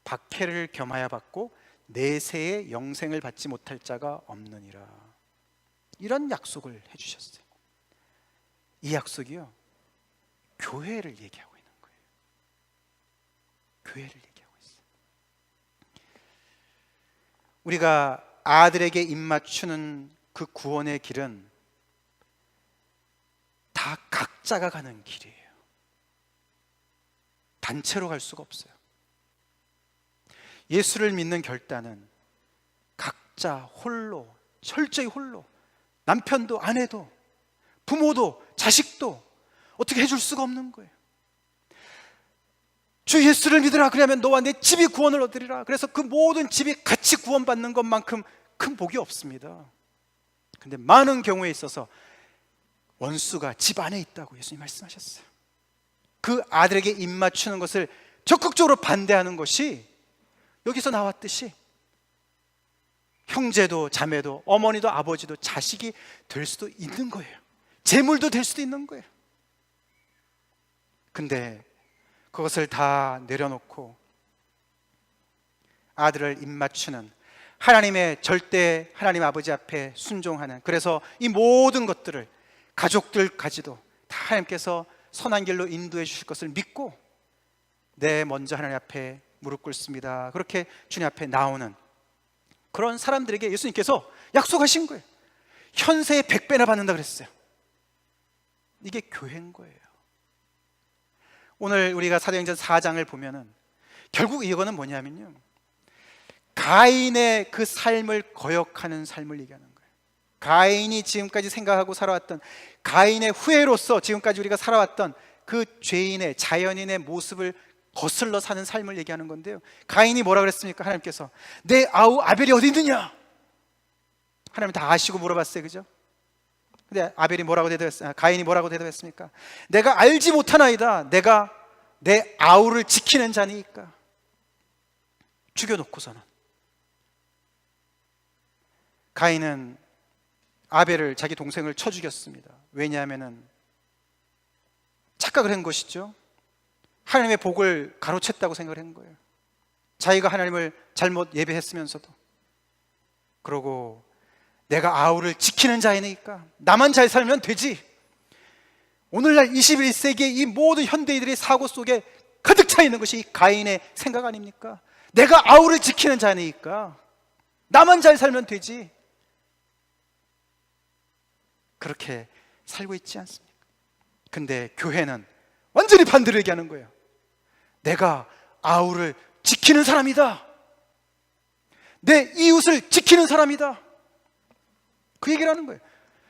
박해를 겸하여 받고 내세의 영생을 받지 못할 자가 없느니라. 이런 약속을 해주셨어요. 이 약속이요, 교회를 얘기하고 있는 거예요. 교회를 얘기하고 있어요. 우리가 아들에게 입맞추는 그 구원의 길은 다 각자가 가는 길이에요. 단체로 갈 수가 없어요. 예수를 믿는 결단은 각자 홀로, 철저히 홀로, 남편도 아내도 부모도 자식도 어떻게 해줄 수가 없는 거예요. 주 예수를 믿으라, 그러면 너와 내 집이 구원을 얻으리라. 그래서 그 모든 집이 같이 구원받는 것만큼 큰 복이 없습니다. 근데 많은 경우에 있어서 원수가 집 안에 있다고 예수님 말씀하셨어요. 그 아들에게 입맞추는 것을 적극적으로 반대하는 것이 여기서 나왔듯이 형제도 자매도 어머니도 아버지도 자식이 될 수도 있는 거예요. 재물도 될 수도 있는 거예요. 근데 그것을 다 내려놓고 아들을 입맞추는, 하나님의 절대 하나님 아버지 앞에 순종하는, 그래서 이 모든 것들을 가족들까지도 다 하나님께서 선한 길로 인도해 주실 것을 믿고 내 먼저 하나님 앞에 무릎 꿇습니다, 그렇게 주님 앞에 나오는 그런 사람들에게 예수님께서 약속하신 거예요. 현세의 100배나 받는다 그랬어요. 이게 교회인 거예요. 오늘 우리가 사도행전 4장을 보면은 결국 이거는 뭐냐면요, 가인의 그 삶을 거역하는 삶을 얘기하는 거예요. 가인이 지금까지 생각하고 살아왔던, 가인의 후예로서 지금까지 우리가 살아왔던 그 죄인의, 자연인의 모습을 거슬러 사는 삶을 얘기하는 건데요, 가인이 뭐라 그랬습니까? 하나님께서 내 아우 아벨이 어디 있느냐? 하나님 다 아시고 물어봤어요, 그죠? 근데 아벨이 뭐라고 대답했어요? 가인이 뭐라고 대답했습니까? 내가 알지 못하나이다. 내가 내 아우를 지키는 자니까. 죽여놓고서는 가인은 아벨을, 자기 동생을 쳐 죽였습니다. 왜냐하면은 착각을 한 것이죠. 하나님의 복을 가로챘다고 생각을 한 거예요. 자기가 하나님을 잘못 예배했으면서도. 그러고 내가 아우를 지키는 자이니까 나만 잘 살면 되지. 오늘날 21세기의 이 모든 현대인들의 사고 속에 가득 차 있는 것이 이 가인의 생각 아닙니까? 내가 아우를 지키는 자니까 나만 잘 살면 되지. 그렇게 살고 있지 않습니까? 근데 교회는 완전히 반대로 얘기하는 거예요. 내가 아우를 지키는 사람이다. 내 이웃을 지키는 사람이다. 그 얘기를 하는 거예요.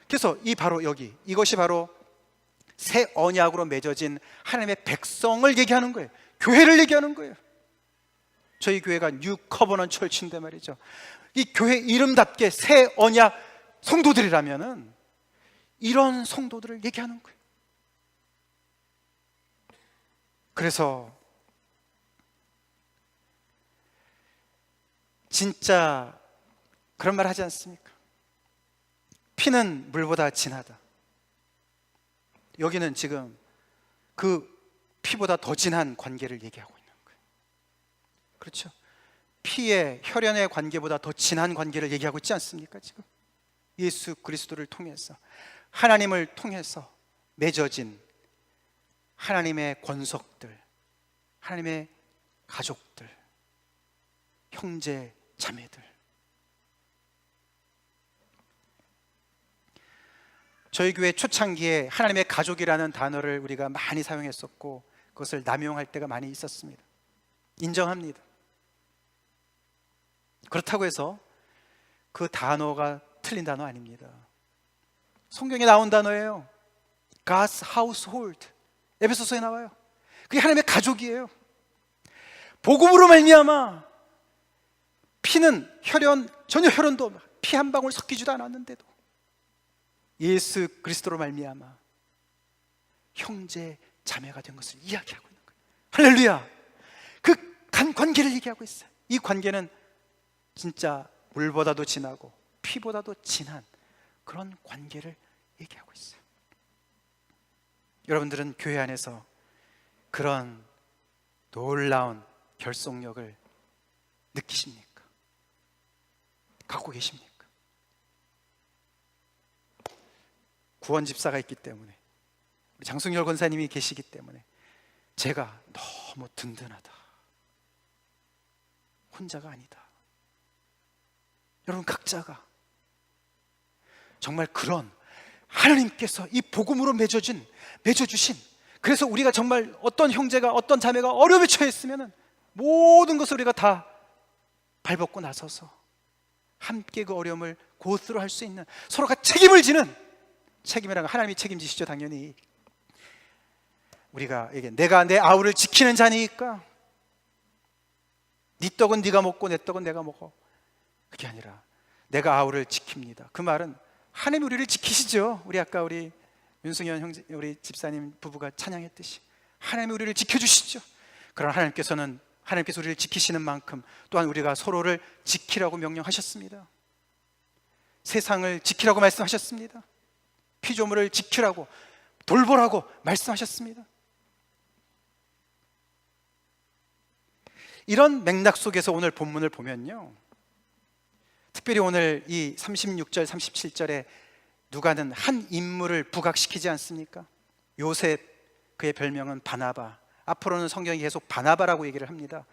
그래서 이 바로 여기, 이것이 바로 새 언약으로 맺어진 하나님의 백성을 얘기하는 거예요. 교회를 얘기하는 거예요. 저희 교회가 뉴 커버넌트 철치인데 말이죠, 이 교회 이름답게 새 언약 성도들이라면은 이런 성도들을 얘기하는 거예요. 그래서 진짜 그런 말 하지 않습니까? 피는 물보다 진하다. 여기는 지금 그 피보다 더 진한 관계를 얘기하고 있는 거예요. 그렇죠? 피의, 혈연의 관계보다 더 진한 관계를 얘기하고 있지 않습니까? 지금 예수 그리스도를 통해서, 하나님을 통해서 맺어진 하나님의 권속들, 하나님의 가족들, 형제 자매들. 저희 교회 초창기에 하나님의 가족이라는 단어를 우리가 많이 사용했었고 그것을 남용할 때가 많이 있었습니다. 인정합니다. 그렇다고 해서 그 단어가 틀린 단어 아닙니다. 성경에 나온 단어예요. God's household. 에베소서에 나와요. 그게 하나님의 가족이에요. 복음으로 말미암아 피는 혈연, 전혀 혈연도 피 한 방울 섞이지도 않았는데도 예수 그리스도로 말미암아 형제 자매가 된 것을 이야기하고 있는 거예요. 할렐루야. 그 관계를 얘기하고 있어요. 이 관계는 진짜 물보다도 진하고 피보다도 진한 그런 관계를 얘기하고 있어요. 여러분들은 교회 안에서 그런 놀라운 결속력을 느끼십니까? 갖고 계십니까? 구원 집사가 있기 때문에, 우리 장승열 권사님이 계시기 때문에 제가 너무 든든하다, 혼자가 아니다. 여러분 각자가 정말 그런 하나님께서 이 복음으로 맺어주신, 그래서 우리가 정말 어떤 형제가, 어떤 자매가 어려움에 처했으면 모든 것을 우리가 다 발벗고 나서서 함께 그 어려움을 고스로 할 수 있는, 서로가 책임을 지는, 책임이라는 건 하나님이 책임지시죠. 당연히 우리가 이게 내가 내 아우를 지키는 자니까 네 떡은 네가 먹고 내 떡은 내가 먹어, 그게 아니라 내가 아우를 지킵니다. 그 말은 하나님 우리를 지키시죠. 우리 아까 우리 윤승현 형제, 우리 집사님 부부가 찬양했듯이 하나님이 우리를 지켜주시죠. 그러나 하나님께서 우리를 지키시는 만큼 또한 우리가 서로를 지키라고 명령하셨습니다. 세상을 지키라고 말씀하셨습니다. 피조물을 지키라고, 돌보라고 말씀하셨습니다. 이런 맥락 속에서 오늘 본문을 보면요, 특별히 오늘 이 36절, 37절에 누가는 한 인물을 부각시키지 않습니까? 요셉, 그의 별명은 바나바. 앞으로는 성경이 계속 바나바라고 얘기를 합니다.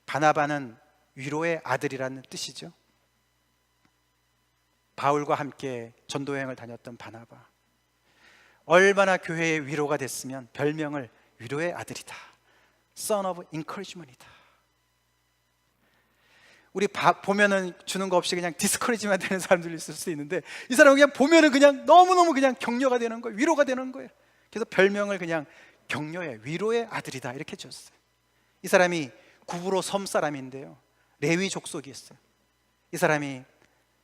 바나바는 위로의 아들이라는 뜻이죠. 바울과 함께 전도여행을 다녔던 바나바, 얼마나 교회의 위로가 됐으면 별명을 위로의 아들이다, Son of Encouragement이다. 우리 보면은 주는 거 없이 그냥 디스커리지만 되는 사람들이 있을 수 있는데, 이 사람은 그냥 보면은 그냥 너무너무 그냥 격려가 되는 거예요. 위로가 되는 거예요. 그래서 별명을 그냥 격려의, 위로의 아들이다 이렇게 지었어요. 이 사람이 구브로 섬 사람인데요, 레위 족속이었어요. 이 사람이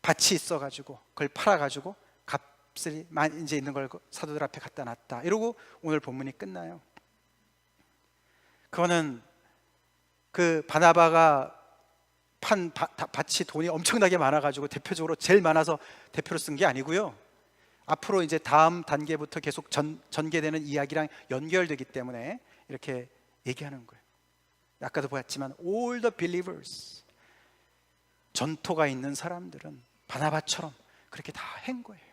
밭이 있어가지고 그걸 팔아가지고 값을 이제 있는 걸 사도들 앞에 갖다 놨다, 이러고 오늘 본문이 끝나요. 그거는 그 바나바가 판 밭이 돈이 엄청나게 많아가지고 대표적으로 제일 많아서 대표로 쓴 게 아니고요, 앞으로 이제 다음 단계부터 계속 전개되는 이야기랑 연결되기 때문에 이렇게 얘기하는 거예요. 아까도 보았지만 all the believers, 전토가 있는 사람들은 바나바처럼 그렇게 다 한 거예요.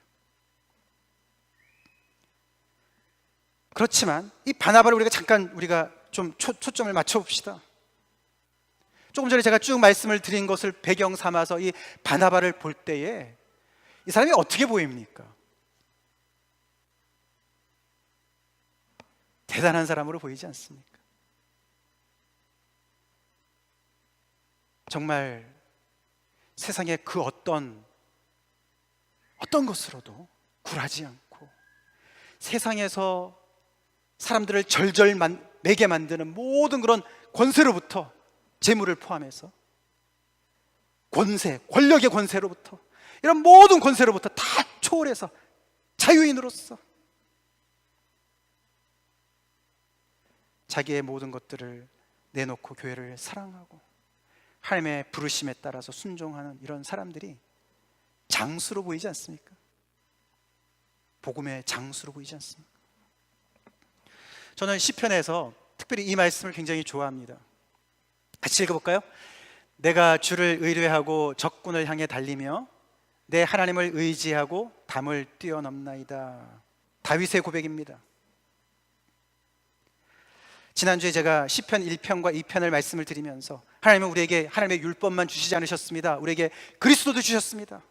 그렇지만 이 바나바를 우리가 좀 초점을 맞춰 봅시다. 조금 전에 제가 쭉 말씀을 드린 것을 배경 삼아서 이 바나바를 볼 때에 이 사람이 어떻게 보입니까? 대단한 사람으로 보이지 않습니까? 정말 세상의 그 어떤 것으로도 굴하지 않고, 세상에서 사람들을 절절 매게 만드는 모든 그런 권세로부터, 재물을 포함해서 권세, 권력의 권세로부터, 이런 모든 권세로부터 다 초월해서 자유인으로서 자기의 모든 것들을 내놓고 교회를 사랑하고 하나님의 부르심에 따라서 순종하는 이런 사람들이 장수로 보이지 않습니까? 복음의 장수로 보이지 않습니까? 저는 시편에서 특별히 이 말씀을 굉장히 좋아합니다. 같이 읽어볼까요? 내가 주를 의뢰하고 적군을 향해 달리며 내 하나님을 의지하고 담을 뛰어넘나이다. 다윗의 고백입니다. 지난주에 제가 시편 1편과 2편을 말씀을 드리면서 하나님은 우리에게 하나님의 율법만 주시지 않으셨습니다. 우리에게 그리스도도 주셨습니다.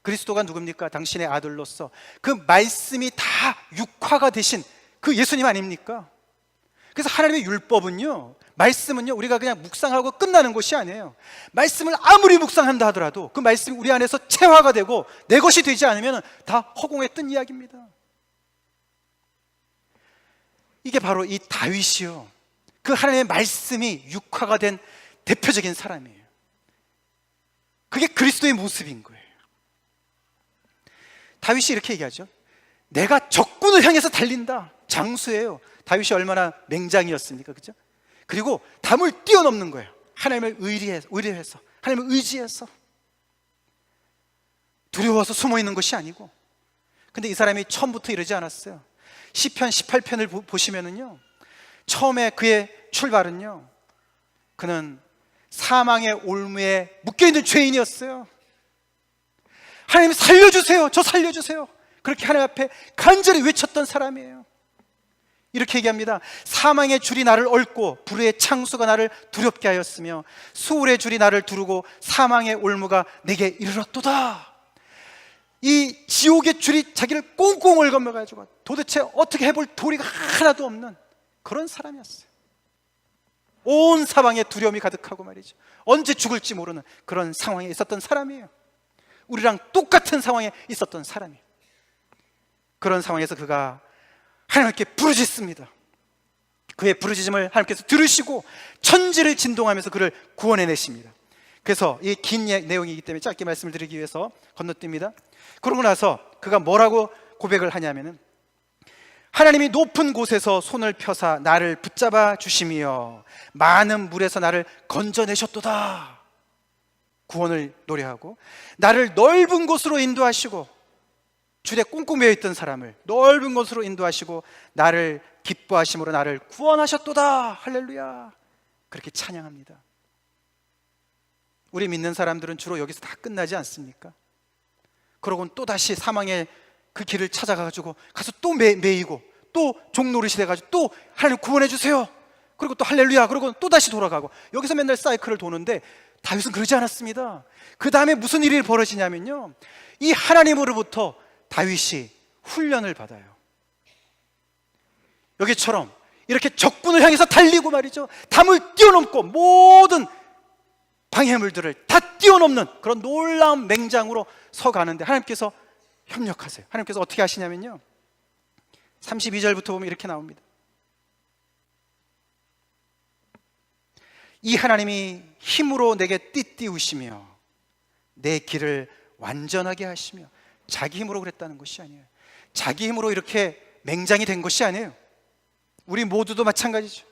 그리스도가 누굽니까? 당신의 아들로서 그 말씀이 다 육화가 되신 그 예수님 아닙니까? 그래서 하나님의 율법은요, 말씀은요, 우리가 그냥 묵상하고 끝나는 것이 아니에요. 말씀을 아무리 묵상한다 하더라도 그 말씀이 우리 안에서 체화가 되고 내 것이 되지 않으면 다 허공에 뜬 이야기입니다. 이게 바로 이 다윗이요, 그 하나님의 말씀이 육화가 된 대표적인 사람이에요. 그게 그리스도의 모습인 거예요. 다윗이 이렇게 얘기하죠. 내가 적군을 향해서 달린다. 장수예요. 다윗이 얼마나 맹장이었습니까? 그죠? 그리고 담을 뛰어넘는 거예요. 하나님을 의뢰해서, 하나님을 의지해서, 두려워서 숨어 있는 것이 아니고. 근데 이 사람이 처음부터 이러지 않았어요. 시편 18편을 보시면은요, 처음에 그의 출발은요, 그는 사망의 올무에 묶여있는 죄인이었어요. 하나님 살려주세요, 저 살려주세요, 그렇게 하나님 앞에 간절히 외쳤던 사람이에요. 이렇게 얘기합니다. 사망의 줄이 나를 얽고 불의 창수가 나를 두렵게 하였으며 수울의 줄이 나를 두르고 사망의 올무가 내게 이르렀도다. 이 지옥의 줄이 자기를 꽁꽁 얽어매가지고 도대체 어떻게 해볼 도리가 하나도 없는 그런 사람이었어요. 온 사방에 두려움이 가득하고 말이죠, 언제 죽을지 모르는 그런 상황에 있었던 사람이에요. 우리랑 똑같은 상황에 있었던 사람이에요. 그런 상황에서 그가 하나님께 부르짖습니다. 그의 부르짖음을 하나님께서 들으시고 천지를 진동하면서 그를 구원해내십니다. 그래서 이 긴 내용이기 때문에 짧게 말씀을 드리기 위해서 건너뜁니다. 그러고 나서 그가 뭐라고 고백을 하냐면은, 하나님이 높은 곳에서 손을 펴사 나를 붙잡아 주시며 많은 물에서 나를 건져내셨도다. 구원을 노래하고, 나를 넓은 곳으로 인도하시고, 줄에 꽁꽁 매여있던 사람을 넓은 곳으로 인도하시고 나를 기뻐하심으로 나를 구원하셨도다. 할렐루야. 그렇게 찬양합니다. 우리 믿는 사람들은 주로 여기서 다 끝나지 않습니까? 그러고는 또다시 사망의 그 길을 찾아가지고 가서 또 매이고 또 종노릇이 돼가지고 또 하나님 구원해 주세요. 그리고 또 할렐루야. 그러고 또다시 돌아가고, 여기서 맨날 사이클을 도는데 다윗은 그러지 않았습니다. 그 다음에 무슨 일이 벌어지냐면요, 이 하나님으로부터 다윗이 훈련을 받아요. 여기처럼 이렇게 적군을 향해서 달리고 말이죠, 담을 뛰어넘고 모든 방해물들을 다 뛰어넘는 그런 놀라운 맹장으로 서가는데 하나님께서 협력하세요. 하나님께서 어떻게 하시냐면요, 32절부터 보면 이렇게 나옵니다. 이 하나님이 힘으로 내게 띠띠우시며 내 길을 완전하게 하시며, 자기 힘으로 그랬다는 것이 아니에요. 자기 힘으로 이렇게 맹장이 된 것이 아니에요. 우리 모두도 마찬가지죠.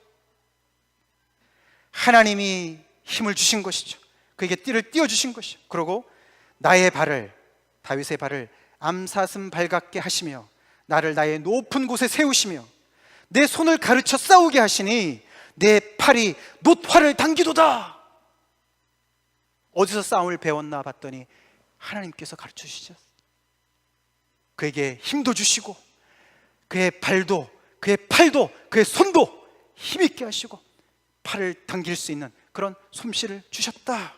하나님이 힘을 주신 것이죠. 그에게 띠를 띄워주신 것이죠. 그리고 나의 발을, 다윗의 발을 암사슴 발 같게 하시며 나를 나의 높은 곳에 세우시며 내 손을 가르쳐 싸우게 하시니 내 팔이 놋활을 당기도다. 어디서 싸움을 배웠나 봤더니 하나님께서 가르쳐 주시죠. 그에게 힘도 주시고 그의 발도, 그의 팔도, 그의 손도 힘있게 하시고 팔을 당길 수 있는 그런 솜씨를 주셨다.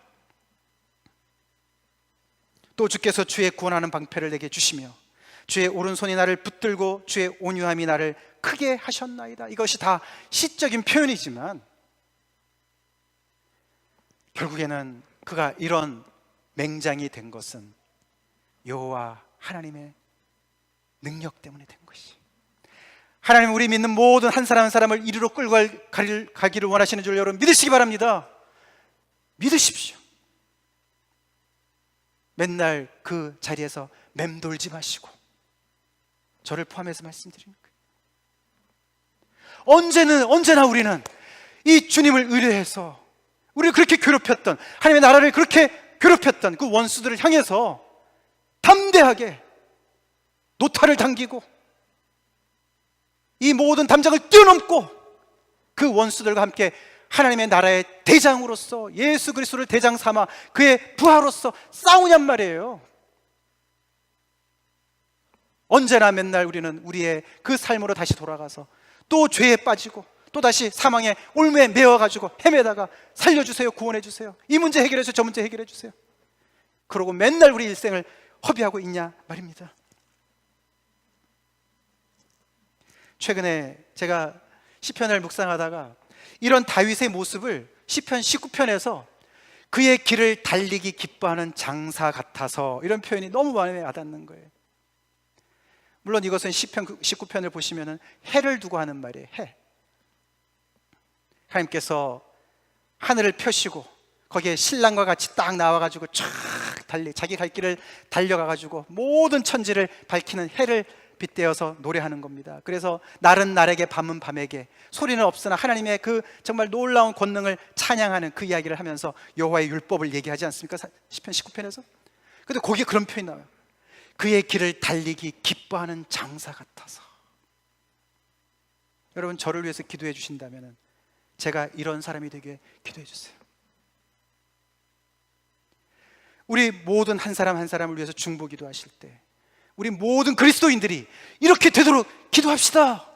또 주께서 주의 구원하는 방패를 내게 주시며 주의 오른손이 나를 붙들고 주의 온유함이 나를 크게 하셨나이다. 이것이 다 시적인 표현이지만 결국에는 그가 이런 맹장이 된 것은 여호와 하나님의 능력 때문에 된 것이. 하나님, 우리 믿는 모든 한 사람 한 사람을 이리로 끌고 가기를 원하시는 줄 여러분 믿으시기 바랍니다. 믿으십시오. 맨날 그 자리에서 맴돌지 마시고, 저를 포함해서 말씀드립니다. 언제나 우리는 이 주님을 의뢰해서 우리를 그렇게 괴롭혔던, 하나님의 나라를 그렇게 괴롭혔던 그 원수들을 향해서 담대하게 노타를 당기고 이 모든 담장을 뛰어넘고 그 원수들과 함께 하나님의 나라의 대장으로서 예수 그리스도를 대장 삼아 그의 부하로서 싸우냔 말이에요. 언제나 맨날 우리는 우리의 그 삶으로 다시 돌아가서 또 죄에 빠지고 또 다시 사망의 올무에 매어가지고 헤매다가 살려주세요, 구원해주세요, 이 문제 해결해주세요, 저 문제 해결해주세요, 그러고 맨날 우리 일생을 허비하고 있냐 말입니다. 최근에 제가 시편을 묵상하다가 이런 다윗의 모습을 시편 19편에서 그의 길을 달리기 기뻐하는 장사 같아서, 이런 표현이 너무 마음에 와닿는 거예요. 물론 이것은 시편 19편을 보시면 해를 두고 하는 말이에요. 해. 하나님께서 하늘을 펴시고 거기에 신랑과 같이 딱 나와가지고 쫙 자기 갈 길을 달려가가지고 모든 천지를 밝히는 해를 빗대어서 노래하는 겁니다. 그래서 날은 날에게 밤은 밤에게 소리는 없으나 하나님의 그 정말 놀라운 권능을 찬양하는 그 이야기를 하면서 여호와의 율법을 얘기하지 않습니까? 시편 19편에서. 근데 거기에 그런 표현이 나와요. 그의 길을 달리기 기뻐하는 장사 같아서. 여러분, 저를 위해서 기도해 주신다면 제가 이런 사람이 되게 기도해 주세요. 우리 모든 한 사람 한 사람을 위해서 중보 기도하실 때 우리 모든 그리스도인들이 이렇게 되도록 기도합시다.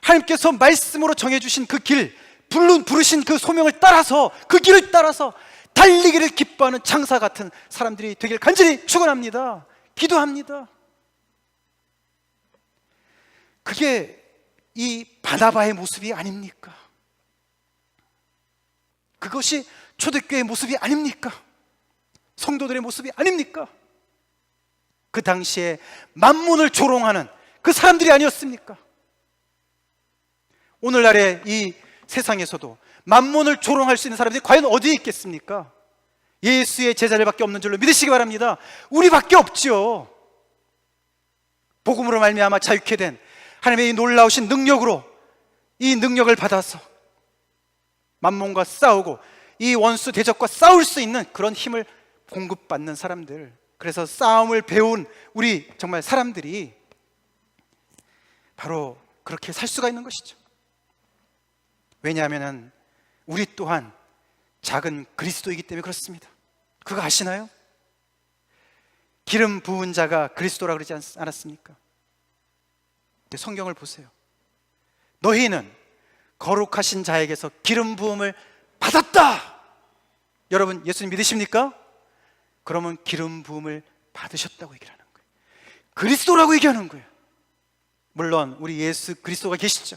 하나님께서 말씀으로 정해주신 그 길, 부르신 그 소명을 따라서, 그 길을 따라서 달리기를 기뻐하는 장사 같은 사람들이 되길 간절히 축원합니다. 기도합니다. 그게 이 바나바의 모습이 아닙니까? 그것이 초대교회의 모습이 아닙니까? 성도들의 모습이 아닙니까? 그 당시에 만문을 조롱하는 그 사람들이 아니었습니까? 오늘날의 이 세상에서도 만문을 조롱할 수 있는 사람들이 과연 어디에 있겠습니까? 예수의 제자들밖에 없는 줄로 믿으시기 바랍니다. 우리밖에 없죠. 복음으로 말미암아 자유케 된 하나님의 이 놀라우신 능력으로 이 능력을 받아서 만몬과 싸우고 이 원수 대적과 싸울 수 있는 그런 힘을 공급받는 사람들, 그래서 싸움을 배운 우리 정말 사람들이 바로 그렇게 살 수가 있는 것이죠. 왜냐하면 우리 또한 작은 그리스도이기 때문에 그렇습니다. 그거 아시나요? 기름 부은 자가 그리스도라 그러지 않았습니까? 성경을 보세요. 너희는 거룩하신 자에게서 기름 부음을 받았다. 여러분 예수님 믿으십니까? 그러면 기름 부음을 받으셨다고 얘기를 하는 거예요. 그리스도라고 얘기하는 거예요. 물론 우리 예수 그리스도가 계시죠.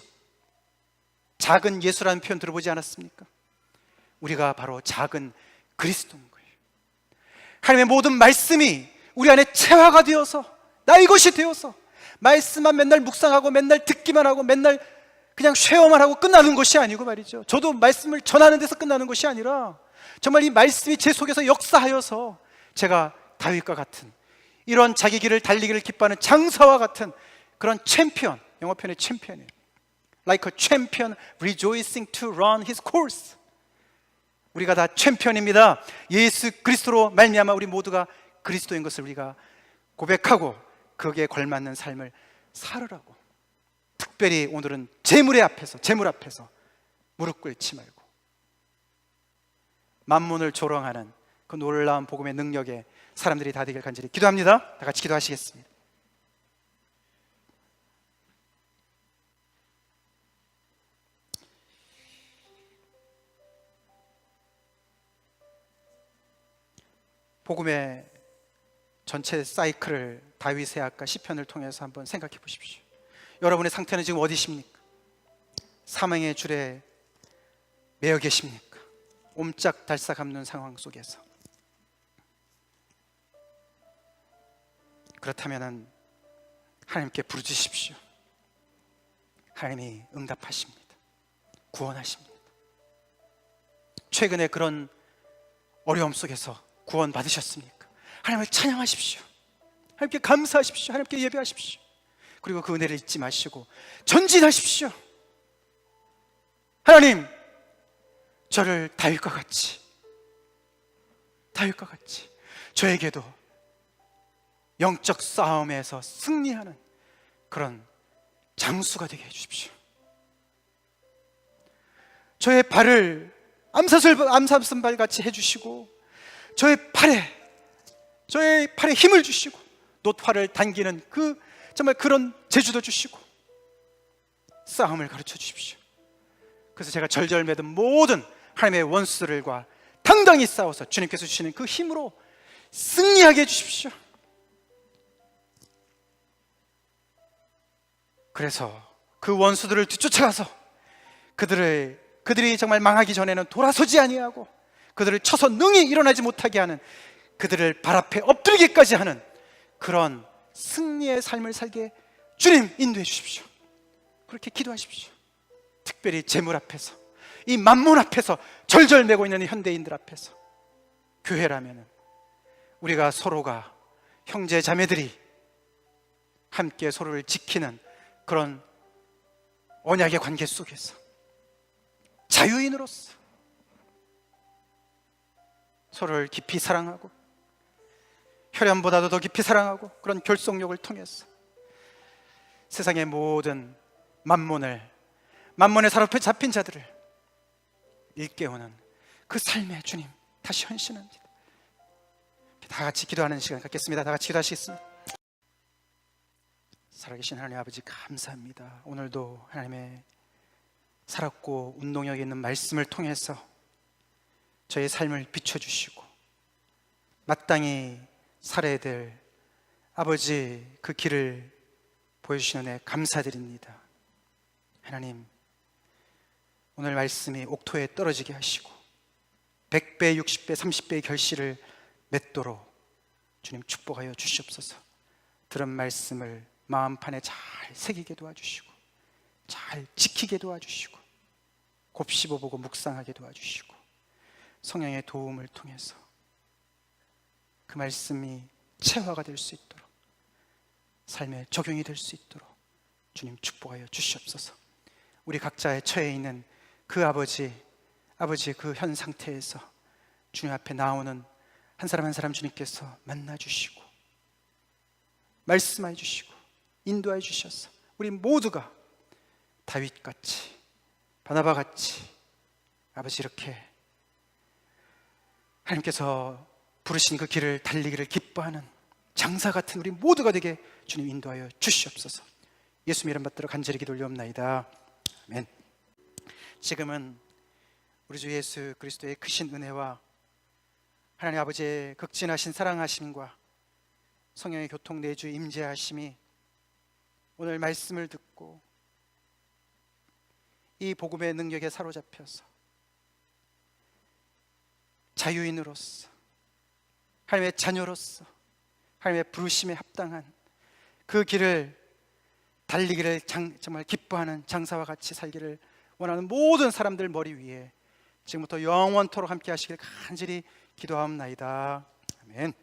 작은 예수라는 표현 들어보지 않았습니까? 우리가 바로 작은 그리스도인 거예요. 하나님의 모든 말씀이 우리 안에 체화가 되어서 나의 것이 되어서 말씀만 맨날 묵상하고 맨날 듣기만 하고 맨날 그냥 쉐어만 하고 끝나는 것이 아니고 말이죠. 저도 말씀을 전하는 데서 끝나는 것이 아니라 정말 이 말씀이 제 속에서 역사하여서 제가 다윗과 같은 이런 자기 길을 달리기를 기뻐하는 장사와 같은 그런 챔피언, 영어 표현의 챔피언이에요. Like a champion rejoicing to run his course. 우리가 다 챔피언입니다. 예수 그리스도로 말미암아 우리 모두가 그리스도인 것을 우리가 고백하고 거기에 걸맞는 삶을 살으라고. 특별히 오늘은 재물 앞에서 무릎 꿇지 말고 만문을 조롱하는 그 놀라운 복음의 능력에 사람들이 다 되길 간절히 기도합니다. 다 같이 기도하시겠습니다. 복음의 전체 사이클을 다윗의 아까 시편을 통해서 한번 생각해 보십시오. 여러분의 상태는 지금 어디십니까? 사망의 줄에 매여 계십니까? 옴짝달싹 없는 상황 속에서. 그렇다면 하나님께 부르짖으십시오. 하나님이 응답하십니다. 구원하십니다. 최근에 그런 어려움 속에서 구원 받으셨습니까? 하나님을 찬양하십시오. 하나님께 감사하십시오. 하나님께 예배하십시오. 그리고 그 은혜를 잊지 마시고 전진하십시오. 하나님, 저를 다윗과 같이 저에게도 영적 싸움에서 승리하는 그런 장수가 되게 해주십시오. 저의 발을 암사슴발 같이 해주시고 저의 팔에 힘을 주시고 노화를 당기는 정말 그런 재주도 주시고 싸움을 가르쳐 주십시오. 그래서 제가 절절매든 모든 하나님의 원수들과 당당히 싸워서 주님께서 주시는 그 힘으로 승리하게 해주십시오. 그래서 그 원수들을 뒤쫓아가서 그들이 정말 망하기 전에는 돌아서지 아니하고 그들을 쳐서 능히 일어나지 못하게 하는, 그들을 발 앞에 엎드리게까지 하는 그런 승리의 삶을 살게 주님 인도해 주십시오. 그렇게 기도하십시오. 특별히 재물 앞에서, 이 만몬 앞에서 절절매고 있는 현대인들 앞에서 교회라면 우리가 서로가 형제 자매들이 함께 서로를 지키는 그런 언약의 관계 속에서 자유인으로서 서로를 깊이 사랑하고 혈연보다도 더 깊이 사랑하고 그런 결속력을 통해서 세상의 모든 만몬에 사로잡혀 잡힌 자들을 일깨우는 그 삶에 주님 다시 헌신합니다. 다 같이 기도하는 시간 갖겠습니다. 다 같이 기도하시겠습니다. 살아계신 하나님 아버지 감사합니다. 오늘도 하나님의 살았고 운동력 있는 말씀을 통해서 저의 삶을 비춰주시고 마땅히 살아야 될 아버지 그 길을 보여주시는 애 감사드립니다. 하나님, 오늘 말씀이 옥토에 떨어지게 하시고 100배, 60배, 30배의 결실을 맺도록 주님 축복하여 주시옵소서. 들은 말씀을 마음판에 잘 새기게 도와주시고 잘 지키게 도와주시고 곱씹어보고 묵상하게 도와주시고 성령의 도움을 통해서 그 말씀이 체화가 될 수 있도록 삶에 적용이 될 수 있도록 주님 축복하여 주시옵소서. 우리 각자의 처해 있는 그 아버지의 그 현 상태에서 주님 앞에 나오는 한 사람 한 사람 주님께서 만나 주시고 말씀해 주시고 인도해 주셔서 우리 모두가 다윗같이 바나바같이 아버지 이렇게 하나님께서 부르신 그 길을 달리기를 기뻐하는 장사 같은 우리 모두가 되게 주님 인도하여 주시옵소서. 예수님 이름 받들어 간절히 기도 올리옵나이다. 아멘. 지금은 우리 주 예수 그리스도의 크신 은혜와 하나님 아버지의 극진하신 사랑하심과 성령의 교통 내주 임재하심이 오늘 말씀을 듣고 이 복음의 능력에 사로잡혀서 자유인으로서 하나님의 자녀로서 하나님의 부르심에 합당한 그 길을 달리기를 정말 기뻐하는 장사와 같이 살기를 원하는 모든 사람들 머리 위에 지금부터 영원토록 함께 하시길 간절히 기도하옵나이다. 아멘.